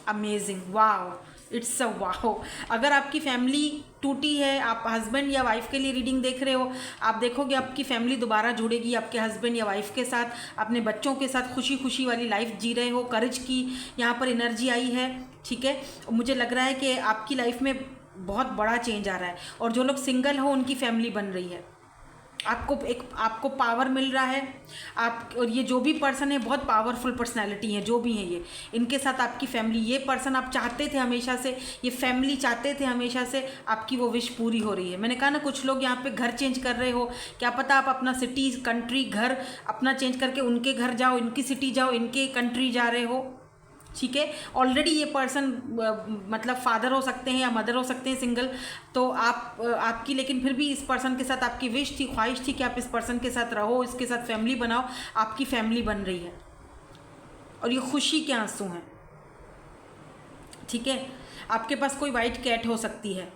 amazing, wow, it's a wow. अगर आपकी फैमिली टूटी है, आप हस्बैंड या वाइफ के लिए रीडिंग देख रहे हो, आप देखोगे आपकी फैमिली दोबारा जुड़ेगी आपके हस्बैंड या वाइफ के साथ, अपने बच्चों के साथ खुशी खुशी वाली लाइफ जी रहे हो। करेज की यहाँ पर एनर्जी आई है। ठीक है, मुझे लग रहा है कि आपकी लाइफ में बहुत बड़ा चेंज आ रहा है। और जो लोग सिंगल हो उनकी फैमिली बन रही है। आपको पावर मिल रहा है। आप और ये जो भी पर्सन है बहुत पावरफुल पर्सनालिटी है, जो भी है ये, इनके साथ आपकी फैमिली, ये पर्सन आप चाहते थे हमेशा से, ये फैमिली चाहते थे हमेशा से, आपकी वो विश पूरी हो रही है। मैंने कहा ना, कुछ लोग यहाँ पे घर चेंज कर रहे हो, क्या पता आप अपना सिटी, कंट्री, घर अपना चेंज करके उनके घर जाओ, इनकी सिटी जाओ, इनके कंट्री जा रहे हो। ठीक है, ऑलरेडी ये पर्सन मतलब फादर हो सकते हैं या मदर हो सकते हैं सिंगल, तो आपकी, लेकिन फिर भी इस पर्सन के साथ आपकी विश थी, ख्वाहिश थी कि आप इस पर्सन के साथ रहो, इसके साथ फैमिली बनाओ। आपकी फैमिली बन रही है और ये खुशी के आंसू हैं। ठीक है, आपके पास कोई वाइट कैट हो सकती है।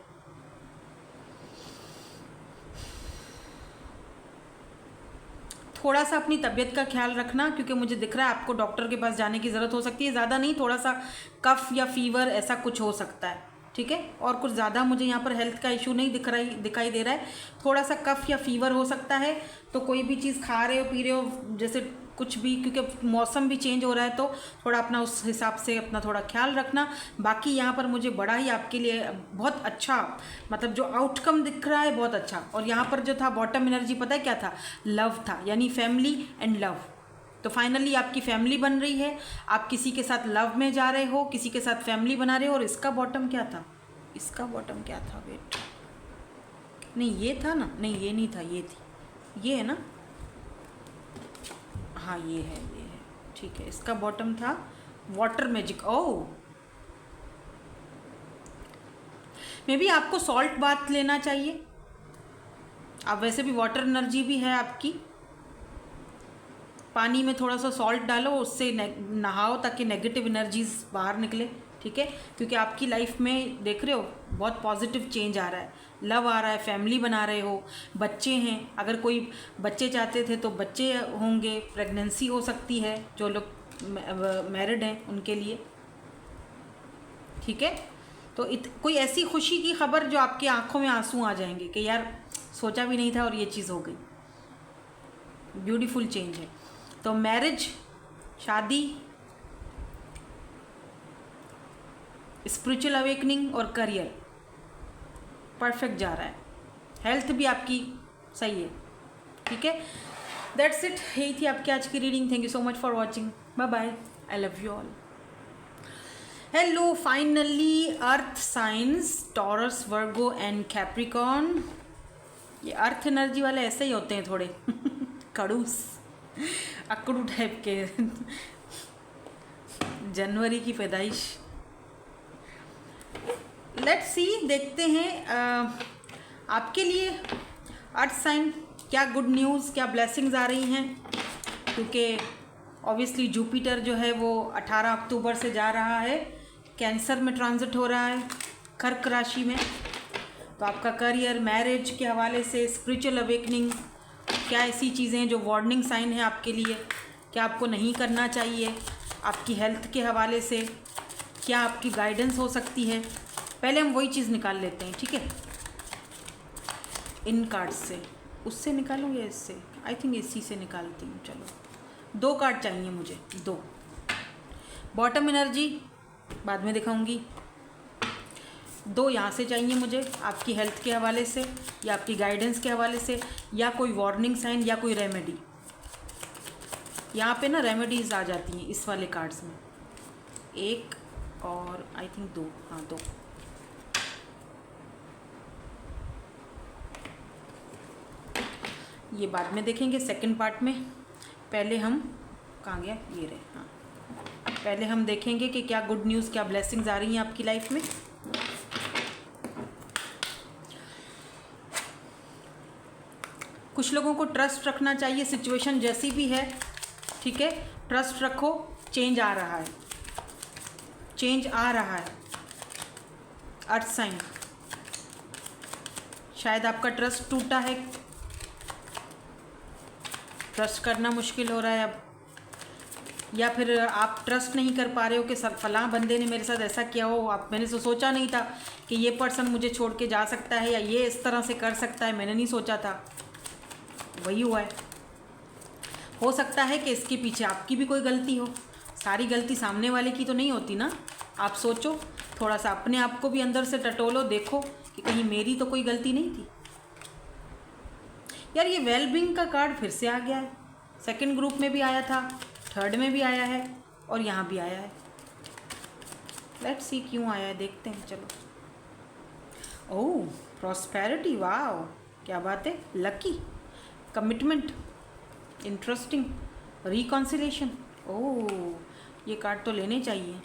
थोड़ा सा अपनी तबीयत का ख्याल रखना, क्योंकि मुझे दिख रहा है आपको डॉक्टर के पास जाने की ज़रूरत हो सकती है। ज़्यादा नहीं, थोड़ा सा कफ या फीवर ऐसा कुछ हो सकता है। ठीक है, और कुछ ज़्यादा मुझे यहाँ पर हेल्थ का इशू नहीं दिखाई दे रहा है। थोड़ा सा कफ या फीवर हो सकता है। तो कोई भी चीज़ खा रहे हो, पी रहे हो, जैसे कुछ भी, क्योंकि मौसम भी चेंज हो रहा है, तो थोड़ा अपना उस हिसाब से अपना थोड़ा ख्याल रखना। बाकी यहाँ पर मुझे बड़ा ही आपके लिए बहुत अच्छा, मतलब जो आउटकम दिख रहा है बहुत अच्छा। और यहाँ पर जो था बॉटम एनर्जी, पता है क्या था? लव था, यानी फैमिली एंड लव। तो फाइनली आपकी फैमिली बन रही है, आप किसी के साथ लव में जा रहे हो, किसी के साथ फैमिली बना रहे हो। और इसका बॉटम क्या था? इसका बॉटम क्या था? वेट, नहीं ये था ना, नहीं ये नहीं था, ये थी, ये है ना, हाँ ये है, ये है। ठीक है, इसका बॉटम था water magic. Oh, may be आपको सॉल्ट बाथ लेना चाहिए। आप वैसे भी वाटर एनर्जी भी है आपकी, पानी में थोड़ा सा सॉल्ट डालो, उससे नहाओ ताकि नेगेटिव एनर्जीज बाहर निकले। ठीक है, क्योंकि आपकी लाइफ में देख रहे हो बहुत पॉजिटिव चेंज आ रहा है, लव आ रहा है, फैमिली बना रहे हो, बच्चे हैं। अगर कोई बच्चे चाहते थे तो बच्चे होंगे, प्रेगनेंसी हो सकती है, जो लोग मैरिड हैं उनके लिए। ठीक है, तो कोई ऐसी खुशी की खबर जो आपकी आंखों में आंसू आ जाएंगे कि यार सोचा भी नहीं था और ये चीज़ हो गई। ब्यूटीफुल चेंज है। तो मैरिज, शादी, स्पिरिचुअल अवेकनिंग और करियर परफेक्ट जा रहा है। हेल्थ भी आपकी सही है, ठीक है। दैट्स इट, यही थी आपकी आज की reading. Thank you so much for watching. Bye bye, I love you all. Hello, finally earth signs Taurus, Virgo and Capricorn. ये अर्थ एनर्जी वाले ऐसे ही होते हैं थोड़े खड़ूस, अकड़ू टाइप के। जनवरी की पैदाइश। लेट्स सी, देखते हैं आपके लिए अर्थ साइन क्या गुड न्यूज़, क्या ब्लेसिंग्स आ रही हैं। क्योंकि ऑब्वियसली जुपिटर जो है वो 18 अक्टूबर से जा रहा है, कैंसर में ट्रांजिट हो रहा है, कर्क राशि में। तो आपका करियर, मैरिज के हवाले से, स्पिरिचुअल अवेकनिंग, क्या ऐसी चीज़ें हैं जो वार्निंग साइन है आपके लिए, क्या आपको नहीं करना चाहिए, आपकी हेल्थ के हवाले से क्या आपकी गाइडेंस हो सकती है। पहले हम वही चीज़ निकाल लेते हैं, ठीक है। इन कार्ड से, उससे निकालूँ या इससे? आई थिंक इसी से निकालती हूँ। चलो, 2 कार्ड चाहिए मुझे, 2। बॉटम एनर्जी बाद में दिखाऊंगी। 2 यहाँ से चाहिए मुझे, आपकी हेल्थ के हवाले से या आपकी गाइडेंस के हवाले से, या कोई वार्निंग साइन या कोई रेमेडी। यहाँ पे ना रेमेडीज़ आ जाती हैं इस वाले कार्ड्स में। 1 और आई थिंक 2, हाँ 2। ये बाद में देखेंगे सेकंड पार्ट में। पहले हम, कहाँ गया ये रहे, हाँ। पहले हम देखेंगे कि क्या गुड न्यूज़, क्या ब्लेसिंग्स आ रही हैं आपकी लाइफ में। कुछ लोगों को ट्रस्ट रखना चाहिए, सिचुएशन जैसी भी है, ठीक है। ट्रस्ट रखो, चेंज आ रहा है, चेंज आ रहा है। अर्थ साइन, शायद आपका ट्रस्ट टूटा है, ट्रस्ट करना मुश्किल हो रहा है अब, या फिर आप ट्रस्ट नहीं कर पा रहे हो कि सर फलां बंदे ने मेरे साथ ऐसा किया हो। आप, मैंने तो सोचा नहीं था कि ये पर्सन मुझे छोड़ के जा सकता है या ये इस तरह से कर सकता है, मैंने नहीं सोचा था। वही हुआ है। हो सकता है कि इसके पीछे आपकी भी कोई गलती हो। सारी गलती सामने वाले की तो नहीं होती ना। आप सोचो, थोड़ा सा अपने आप को भी अंदर से टटोलो, देखो कि कहीं मेरी तो कोई गलती नहीं थी। यार, ये वेलबींग का कार्ड फिर से आ गया है। सेकंड ग्रुप में भी आया था, थर्ड में भी आया है और यहाँ भी आया है। लेट्स सी क्यों आया है, देखते हैं। चलो। ओह, प्रॉस्पेरिटी, वाह क्या बात है। Lucky, commitment, interesting, reconciliation. Oh, ये कार्ड तो लेने चाहिए।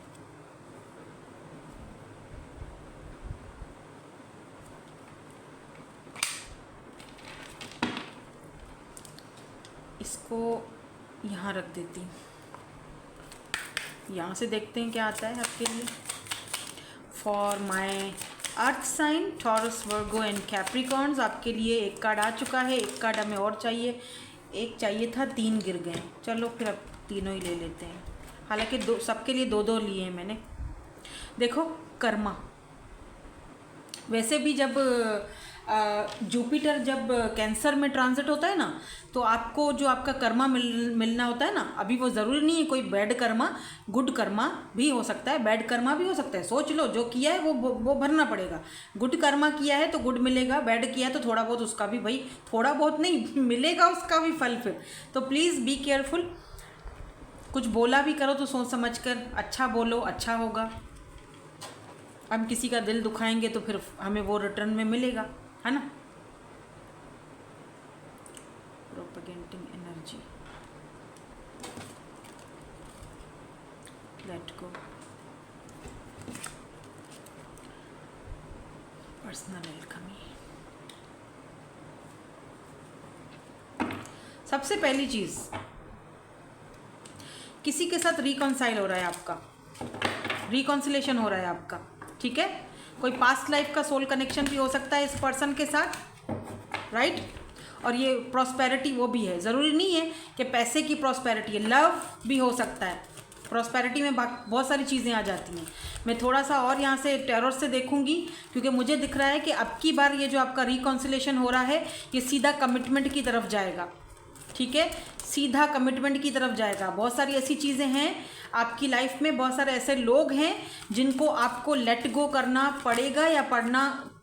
इसको यहाँ रख देती हूँ। यहाँ से देखते हैं क्या आता है आपके लिए। For my earth sign Taurus, Virgo and Capricorns, आपके लिए 1 कार्ड आ चुका है। 1 कार्ड हमें और चाहिए। 1 चाहिए था, 3 गिर गए। चलो फिर अब तीनों ही ले लेते हैं। हालांकि 2, सबके लिए 2-2 लिए हैं मैंने। देखो, कर्मा। वैसे भी जब जुपिटर जब कैंसर में ट्रांजिट होता है ना, तो आपको जो आपका कर्मा मिलना होता है ना, अभी वो ज़रूरी नहीं है कोई बैड कर्मा, गुड कर्मा भी हो सकता है, बैड कर्मा भी हो सकता है। सोच लो, जो किया है वो भरना पड़ेगा। गुड कर्मा किया है तो गुड मिलेगा, बैड किया है तो थोड़ा बहुत उसका भी, भाई थोड़ा बहुत नहीं मिलेगा उसका भी फल फिर। तो प्लीज़ बी केयरफुल। कुछ बोला भी करो तो सोच समझ कर अच्छा बोलो, अच्छा होगा। हम किसी का दिल दुखाएंगे तो फिर हमें वो रिटर्न में मिलेगा, है ना। Propagating energy, let go. Personal alchemy. सबसे पहली चीज, किसी के साथ रिकॉन्साइल हो रहा है आपका, रिकॉन्सिलेशन हो रहा है आपका, ठीक है। कोई पास्ट लाइफ का सोल कनेक्शन भी हो सकता है इस पर्सन के साथ, राइट। और ये प्रॉस्पेरिटी वो भी है, ज़रूरी नहीं है कि पैसे की प्रॉस्पेरिटी है, लव भी हो सकता है, प्रॉस्पेरिटी में बहुत सारी चीज़ें आ जाती हैं। मैं थोड़ा सा और यहाँ से टेरर से देखूंगी, क्योंकि मुझे दिख रहा है कि अब की बार ये जो आपका रिकॉन्सिलेशन हो रहा है ये सीधा कमिटमेंट की तरफ जाएगा। ठीक है, सीधा कमिटमेंट की तरफ जाएगा। बहुत सारी ऐसी चीज़ें हैं आपकी लाइफ में, बहुत सारे ऐसे लोग हैं जिनको आपको लेट गो करना पड़ेगा या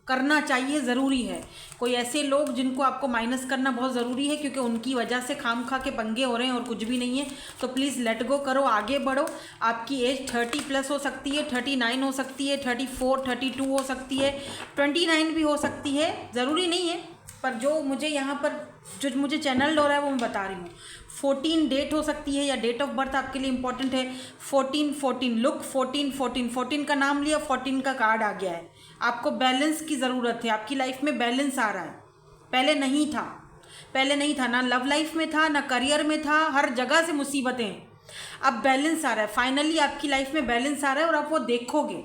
करना चाहिए, ज़रूरी है। कोई ऐसे लोग जिनको आपको माइनस करना बहुत ज़रूरी है, क्योंकि उनकी वजह से खाम खा के पंगे हो रहे हैं और कुछ भी नहीं है। तो प्लीज़ लेट गो करो, आगे बढ़ो। आपकी एज 30+ हो सकती है, 39 हो सकती है, 34, 32 हो सकती है, 29 भी हो सकती है, ज़रूरी नहीं है। पर जो मुझे यहाँ पर जो मुझे चैनल हो रहा है वो मैं बता रही हूँ। 14 डेट हो सकती है, या डेट ऑफ बर्थ आपके लिए इंपॉर्टेंट है। 14 लुक 14 का नाम लिया, 14 का कार्ड आ गया है। आपको बैलेंस की ज़रूरत है, आपकी लाइफ में बैलेंस आ रहा है। पहले नहीं था, ना लव लाइफ में था, ना करियर में था, हर जगह से मुसीबतें। अब बैलेंस आ रहा है, फाइनली आपकी लाइफ में बैलेंस आ रहा है और आप वो देखोगे।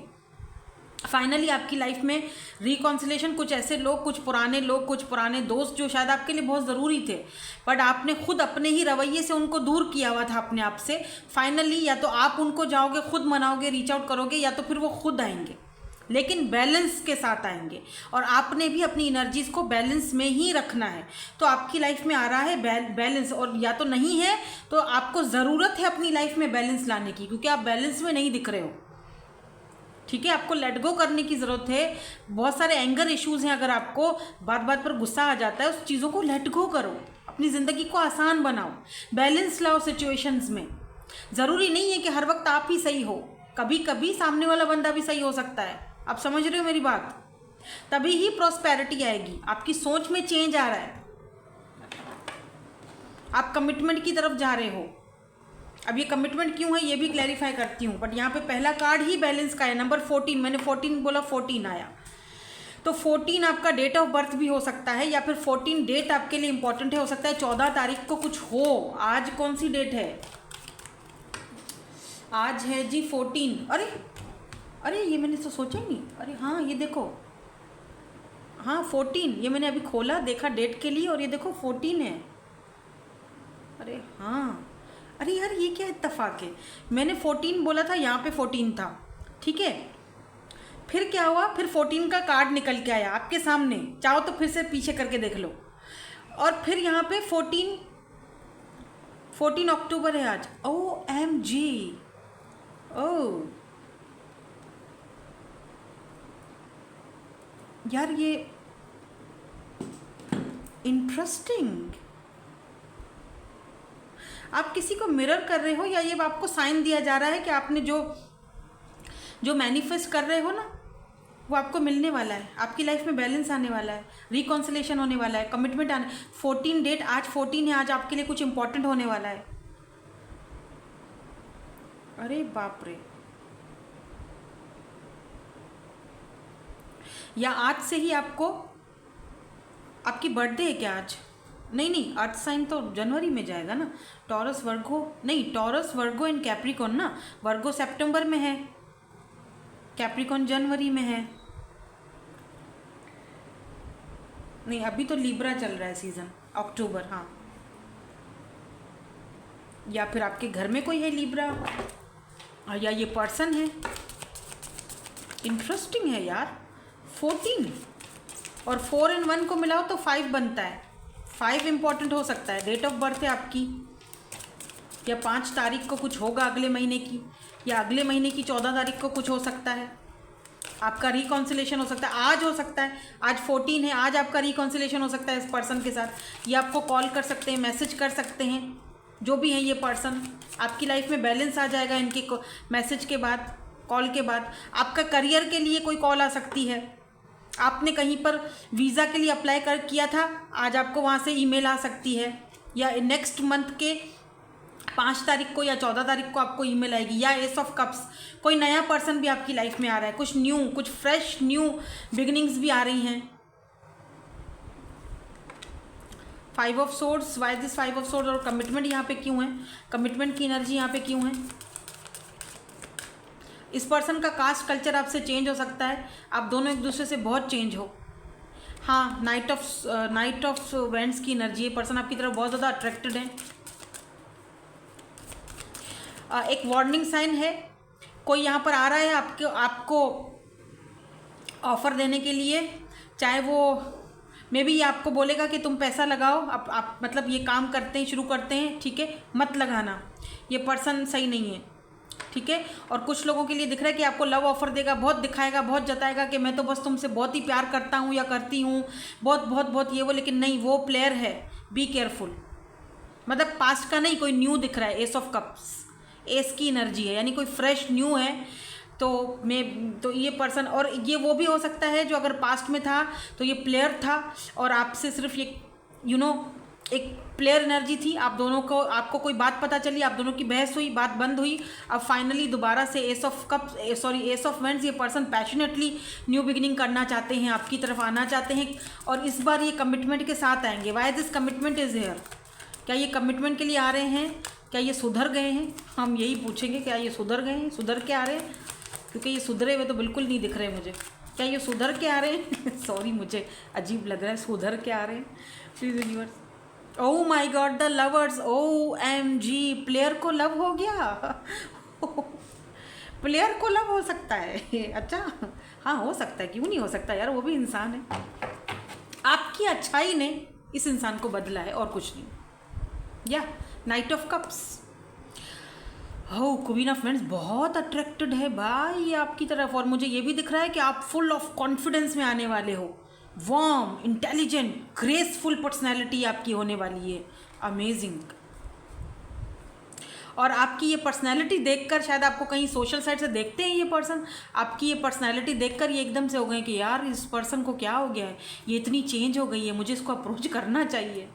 फाइनली आपकी लाइफ में रिकॉन्सिलेशन, कुछ ऐसे लोग, कुछ पुराने दोस्त जो शायद आपके लिए बहुत ज़रूरी थे, बट आपने खुद अपने ही रवैये से उनको दूर किया हुआ था अपने आप से। फाइनली या तो आप उनको जाओगे, खुद मनाओगे, रीच आउट करोगे, या तो फिर वो खुद आएंगे, लेकिन बैलेंस के साथ आएंगे। और आपने भी अपनी एनर्जीज़ को बैलेंस में ही रखना है। तो आपकी लाइफ में आ रहा है बैलेंस, और या तो नहीं है तो आपको ज़रूरत है अपनी लाइफ में बैलेंस लाने की, क्योंकि आप बैलेंस में नहीं दिख रहे हो। ठीक है, आपको लेट गो करने की ज़रूरत है। बहुत सारे एंगर इश्यूज़ हैं, अगर आपको बात पर गुस्सा आ जाता है, उस चीज़ों को लेट गो करो, अपनी ज़िंदगी को आसान बनाओ, बैलेंस लाओ सिचुएशंस में। ज़रूरी नहीं है कि हर वक्त आप ही सही हो, कभी कभी सामने वाला बंदा भी सही हो सकता है। आप समझ रहे हो मेरी बात? तभी ही प्रॉस्पेरिटी आएगी। आपकी सोच में चेंज आ रहा है, आप कमिटमेंट की तरफ जा रहे हो। अब ये कमिटमेंट क्यों है ये भी क्लैरिफाई करती हूँ, बट यहाँ पे पहला कार्ड ही बैलेंस का है, नंबर 14। मैंने 14 बोला, 14 आया। तो 14 आपका डेट ऑफ बर्थ भी हो सकता है, या फिर 14 डेट आपके लिए इंपॉर्टेंट है। हो सकता है 14 तारीख को कुछ हो। आज कौन सी डेट है? आज है जी 14। अरे ये मैंने तो सोचा ही नहीं। अरे हाँ, ये देखो, हाँ 14, ये मैंने अभी खोला, देखा डेट के लिए, और ये देखो 14 है। अरे हाँ, अरे यार ये क्या इत्तेफाक है, मैंने 14 बोला था, यहाँ पे 14 था। ठीक है, फिर क्या हुआ, फिर 14 का कार्ड निकल के आया आपके सामने। चाहो तो फिर से पीछे करके देख लो। और फिर यहाँ पे 14 अक्टूबर है आज। OMG, ओह यार, ये इंटरेस्टिंग। आप किसी को मिरर कर रहे हो, या ये आपको साइन दिया जा रहा है कि आपने जो मैनिफेस्ट कर रहे हो ना, वो आपको मिलने वाला है। आपकी लाइफ में बैलेंस आने वाला है, रिकॉन्सिलेशन होने वाला है, कमिटमेंट आने। 14 डेट, आज 14 है, आज आपके लिए कुछ इंपॉर्टेंट होने वाला है। अरे बाप रे, या आज से ही आपको, आपकी बर्थडे है क्या आज? नहीं, अर्थ साइन तो जनवरी में जाएगा ना। टॉरस वर्गो नहीं, टॉरस वर्गो एंड कैप्रिकॉन ना। वर्गो सितंबर में है, कैप्रिकॉन जनवरी में है। नहीं, अभी तो लिब्रा चल रहा है सीजन, अक्टूबर। हाँ, या फिर आपके घर में कोई है लिब्रा, या ये पर्सन है। इंटरेस्टिंग है यार। 14 और 4 और 1 को मिलाओ तो 5 बनता है। 5 इंपॉर्टेंट हो सकता है। डेट ऑफ बर्थ है आपकी, या 5 तारीख को कुछ होगा अगले महीने की, या अगले महीने की 14 तारीख को कुछ हो सकता है। आपका रिकॉन्सिलेशन हो सकता है, आज हो सकता है। आज 14 है, आज आपका रिकॉन्सिलेशन हो सकता है इस पर्सन के साथ। ये आपको कॉल कर सकते हैं, मैसेज कर सकते हैं, जो भी है ये पर्सन। आपकी लाइफ में बैलेंस आ जाएगा इनके मैसेज के बाद, कॉल के बाद। आपका करियर के लिए कोई कॉल आ सकती है। आपने कहीं पर वीज़ा के लिए अप्लाई किया था, आज आपको वहाँ से ईमेल आ सकती है, या नेक्स्ट मंथ के 5 तारीख को या 14 तारीख को आपको ईमेल आएगी। या एस ऑफ कप्स, कोई नया पर्सन भी आपकी लाइफ में आ रहा है, कुछ न्यू, कुछ फ्रेश न्यू बिगिनिंग्स भी आ रही हैं। 5 of swords, why this 5 of swords? और कमिटमेंट यहाँ पे क्यों है? कमिटमेंट की एनर्जी यहाँ पे क्यों है? इस पर्सन का कास्ट कल्चर आपसे चेंज हो सकता है, आप दोनों एक दूसरे से बहुत चेंज हो। हाँ, नाइट ऑफ वेंट्स की एनर्जी है। पर्सन आपकी तरफ बहुत ज़्यादा अट्रैक्टेड है। एक वार्निंग साइन है, कोई यहाँ पर आ रहा है आपको ऑफ़र देने के लिए, चाहे वो मे बी ये आपको बोलेगा कि तुम पैसा लगाओ, आप मतलब ये काम करते हैं, शुरू करते हैं, ठीक है, मत लगाना, ये पर्सन सही नहीं है, ठीक है। और कुछ लोगों के लिए दिख रहा है कि आपको लव ऑफर देगा, बहुत दिखाएगा, बहुत जताएगा कि मैं तो बस तुमसे बहुत ही प्यार करता हूँ या करती हूँ, बहुत बहुत बहुत ये वो, लेकिन नहीं, वो प्लेयर है, बी केयरफुल। मतलब पास्ट का नहीं, कोई न्यू दिख रहा है, एस ऑफ कप्स, एस की एनर्जी है, यानी कोई फ्रेश न्यू है। तो ये पर्सन, और ये वो भी हो सकता है जो अगर पास्ट में था तो ये प्लेयर था और आपसे सिर्फ ये एक प्लेयर एनर्जी थी, आप दोनों को, आपको कोई बात पता चली, आप दोनों की बहस हुई, बात बंद हुई, अब फाइनली दोबारा से एस ऑफ वेंड्स, ये पर्सन पैशनेटली न्यू बिगिनिंग करना चाहते हैं, आपकी तरफ आना चाहते हैं, और इस बार ये कमिटमेंट के साथ आएंगे। Why this commitment is here? क्या ये कमिटमेंट के लिए आ रहे हैं? क्या ये सुधर गए हैं? हम यही पूछेंगे, क्या ये सुधर गए हैं, सुधर के आ रहे हैं? क्योंकि ये सुधरे हुए तो बिल्कुल नहीं दिख रहे मुझे। क्या ये सुधर के आ रहे हैं? सॉरी, मुझे अजीब लग रहा है, सुधर के आ रहे हैं। Please universe, oh my God, the lovers, OMG, player को लव हो गया। प्लेयर को लव हो सकता है? अच्छा, हाँ हो सकता है, क्यों नहीं हो सकता यार, वो भी इंसान है। आपकी अच्छाई ने इस इंसान को बदला है और कुछ नहीं। या नाइट ऑफ कप्स, हो क्वीन ऑफ वेंड्स बहुत अट्रैक्टेड है भाई आपकी तरफ, और मुझे ये भी दिख रहा है कि आप फुल ऑफ कॉन्फिडेंस में आने वाले हो। वार्म, इंटेलिजेंट, ग्रेसफुल पर्सनैलिटी आपकी होने वाली है, अमेजिंग। और आपकी ये पर्सनैलिटी देखकर, शायद आपको कहीं सोशल साइट से देखते हैं ये पर्सन, आपकी ये पर्सनैलिटी देखकर ये एकदम से हो गए कि यार इस पर्सन को क्या हो गया है, ये इतनी चेंज हो गई है, मुझे इसको अप्रोच करना चाहिए,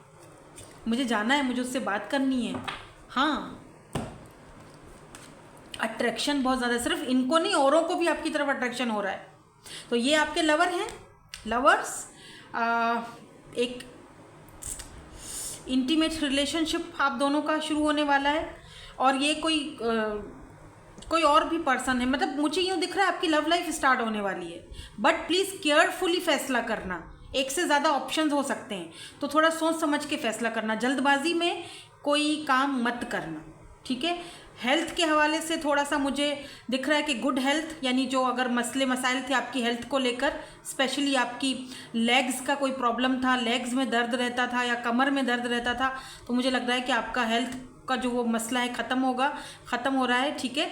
मुझे जाना है, मुझे उससे बात करनी है। हाँ, अट्रैक्शन बहुत ज़्यादा, सिर्फ इनको नहीं, औरों को भी आपकी तरफ अट्रैक्शन हो रहा है। तो ये आपके लवर हैं, लवर्स, एक इंटीमेट रिलेशनशिप आप दोनों का शुरू होने वाला है, और ये कोई और भी पर्सन है, मतलब मुझे यूँ दिख रहा है आपकी लव लाइफ स्टार्ट होने वाली है। बट प्लीज़ केयरफुली फैसला करना, एक से ज़्यादा ऑप्शंस हो सकते हैं, तो थोड़ा सोच समझ के फैसला करना, जल्दबाजी में कोई काम मत करना, ठीक है। हेल्थ के हवाले से थोड़ा सा मुझे दिख रहा है कि गुड हेल्थ, यानी जो अगर मसले मसाइल थे आपकी हेल्थ को लेकर, स्पेशली आपकी लेग्स का कोई प्रॉब्लम था, लेग्स में दर्द रहता था या कमर में दर्द रहता था, तो मुझे लग रहा है कि आपका हेल्थ का जो वो मसला है ख़त्म हो रहा है, ठीक है।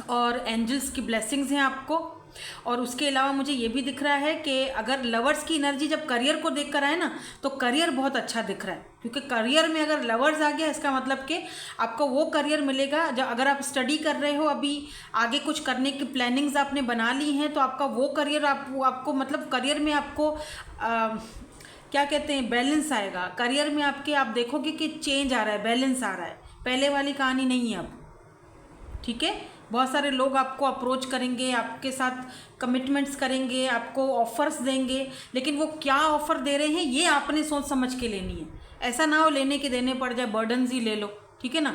और एंजल्स की ब्लेसिंग्स हैं आपको। और उसके अलावा मुझे ये भी दिख रहा है कि अगर लवर्स की एनर्जी जब करियर को देख कर आए ना, तो करियर बहुत अच्छा दिख रहा है, क्योंकि करियर में अगर लवर्स आ गया, इसका मतलब कि आपको वो करियर मिलेगा जो, अगर आप स्टडी कर रहे हो, अभी आगे कुछ करने की प्लानिंग्स आपने बना ली हैं, तो आपका वो करियर आपको मतलब करियर में आपको क्या कहते हैं, बैलेंस आएगा करियर में आपके। आप देखोगे कि चेंज आ रहा है, बैलेंस आ रहा है, पहले वाली कहानी नहीं है अब, ठीक है। बहुत सारे लोग आपको अप्रोच करेंगे, आपके साथ कमिटमेंट्स करेंगे, आपको ऑफ़र्स देंगे, लेकिन वो क्या ऑफ़र दे रहे हैं ये आपने सोच समझ के लेनी है। ऐसा ना हो लेने के देने पड़ जाए, बर्डन्स ही ले लो, ठीक है ना।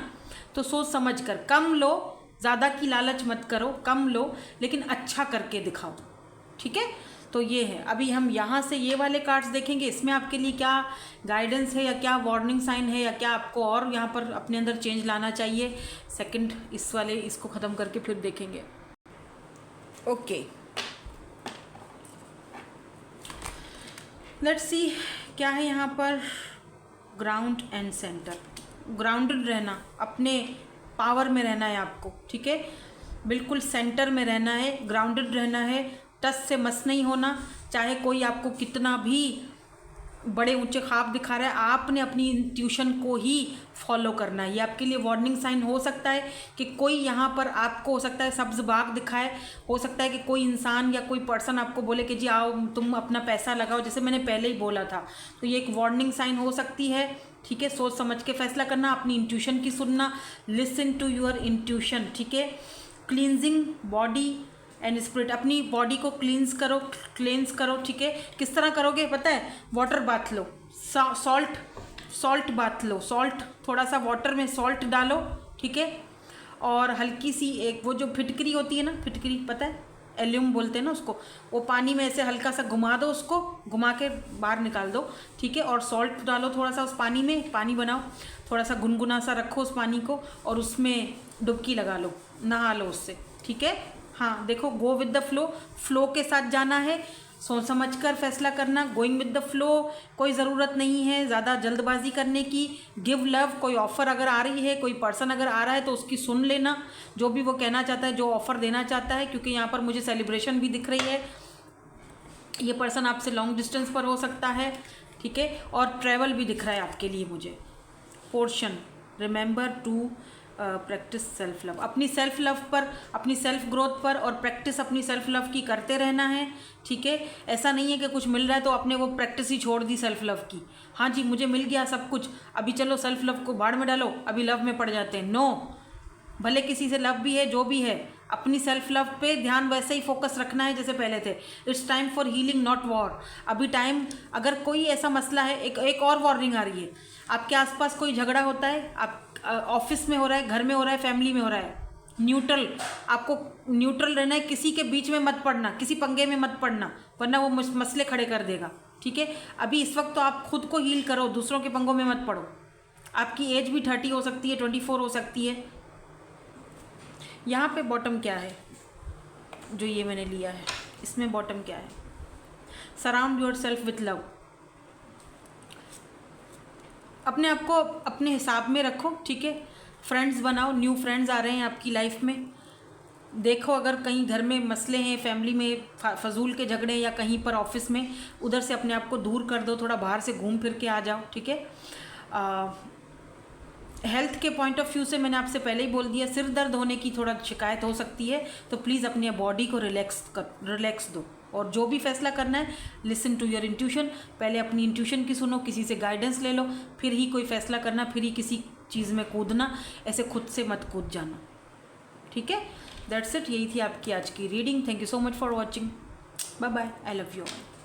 तो सोच समझ कर, कम लो, ज़्यादा की लालच मत करो, कम लो लेकिन अच्छा करके दिखाओ, ठीक है। तो ये है, अभी हम यहाँ से ये वाले कार्ड्स देखेंगे, इसमें आपके लिए क्या गाइडेंस है या क्या वार्निंग साइन है, या क्या आपको और यहाँ पर अपने अंदर चेंज लाना चाहिए। सेकंड इस वाले, इसको ख़त्म करके फिर देखेंगे। ओके, लेट्स सी क्या है यहाँ पर। ग्राउंड एंड सेंटर, ग्राउंडेड रहना, अपने पावर में रहना है आपको, ठीक है। बिल्कुल सेंटर में रहना है, ग्राउंडेड रहना है, टच से मस नहीं होना, चाहे कोई आपको कितना भी बड़े ऊंचे ख्वाब दिखा रहा है, आपने अपनी इंट्यूशन को ही फॉलो करना है। ये आपके लिए वार्निंग साइन हो सकता है कि कोई यहाँ पर आपको, हो सकता है सब्ज़ बाग दिखाए, हो सकता है कि कोई इंसान या कोई पर्सन आपको बोले कि जी आओ तुम अपना पैसा लगाओ, जैसे मैंने पहले ही बोला था। तो ये एक वार्निंग साइन हो सकती है, ठीक है। सोच समझ के फैसला करना, अपनी इंट्यूशन की सुनना, लिसन टू योर इंट्यूशन, ठीक है। क्लींजिंग बॉडी एंड स्पिरिट, अपनी बॉडी को क्लींस करो, ठीक है। किस तरह करोगे पता है, वाटर बाथ लो, सॉल्ट बाथ लो, सॉल्ट थोड़ा सा वाटर में सॉल्ट डालो, ठीक है। और हल्की सी एक वो जो फिटकरी होती है ना, फिटकरी पता है, एल्यूम बोलते हैं ना उसको, वो पानी में ऐसे हल्का सा घुमा दो, उसको घुमा के बाहर निकाल दो, ठीक है। और सॉल्ट डालो थोड़ा सा उस पानी में, पानी बनाओ, थोड़ा सा गुनगुना सा रखो उस पानी को और उसमें डुबकी लगा लो, नहा लो उससे, ठीक है। हाँ देखो, go with the flow, flow के साथ जाना है, सोच समझ कर फैसला करना, गोइंग विद द फ्लो, कोई ज़रूरत नहीं है ज़्यादा जल्दबाजी करने की। गिव लव, कोई ऑफ़र अगर आ रही है, कोई पर्सन अगर आ रहा है तो उसकी सुन लेना, जो भी वो कहना चाहता है, जो ऑफ़र देना चाहता है, क्योंकि यहाँ पर मुझे सेलिब्रेशन भी दिख रही है, ये पर्सन आपसे लॉन्ग डिस्टेंस पर हो सकता है, ठीक है। और ट्रैवल भी दिख रहा है आपके लिए मुझे। Portion, remember to practise self love, अपनी सेल्फ लव पर, अपनी सेल्फ ग्रोथ पर और प्रैक्टिस अपनी सेल्फ लव की करते रहना है, ठीक है। ऐसा नहीं है कि कुछ मिल रहा है तो आपने वो प्रैक्टिस ही छोड़ दी सेल्फ लव की, हाँ जी मुझे मिल गया सब कुछ, अभी चलो सेल्फ लव को बाढ़ में डालो, अभी लव में पड़ जाते हैं। नो, भले किसी से लव भी है, जो भी है, अपनी सेल्फ लव पे ध्यान वैसे ही फोकस रखना है जैसे पहले थे। It's time for healing not war. अभी टाइम, अगर कोई ऐसा मसला है, एक और वार्निंग आ रही है, आपके आसपास कोई झगड़ा होता है, आप ऑफिस में हो रहा है, घर में हो रहा है, फैमिली में हो रहा है, न्यूट्रल, आपको न्यूट्रल रहना है, किसी के बीच में मत पड़ना, किसी पंगे में मत पड़ना, वरना वो मसले खड़े कर देगा, ठीक है। अभी इस वक्त तो आप खुद को हील करो, दूसरों के पंगों में मत पड़ो। आपकी एज भी 30 हो सकती है, 24 हो सकती है। यहाँ पे बॉटम क्या है, जो ये मैंने लिया है, इसमें बॉटम क्या है, surround your self with love. अपने आप को अपने हिसाब में रखो, ठीक है। फ्रेंड्स बनाओ, न्यू फ्रेंड्स आ रहे हैं आपकी लाइफ में। देखो अगर कहीं घर में मसले हैं, फैमिली में फजूल के झगड़े या कहीं पर ऑफिस में, उधर से अपने आप को दूर कर दो, थोड़ा बाहर से घूम फिर के आ जाओ, ठीक है। हेल्थ के पॉइंट ऑफ व्यू से मैंने आपसे पहले ही बोल दिया, सिर दर्द होने की थोड़ा शिकायत हो सकती है, तो प्लीज़ अपनी बॉडी को रिलैक्स दो। और जो भी फैसला करना है, लिसन टू योर इंट्यूशन, पहले अपनी इंट्यूशन की सुनो, किसी से गाइडेंस ले लो, फिर ही कोई फैसला करना, फिर ही किसी चीज़ में कूदना, ऐसे खुद से मत कूद जाना, ठीक है। दैट्स इट, यही थी आपकी आज की reading. Thank you so much for watching, bye bye, I love you all.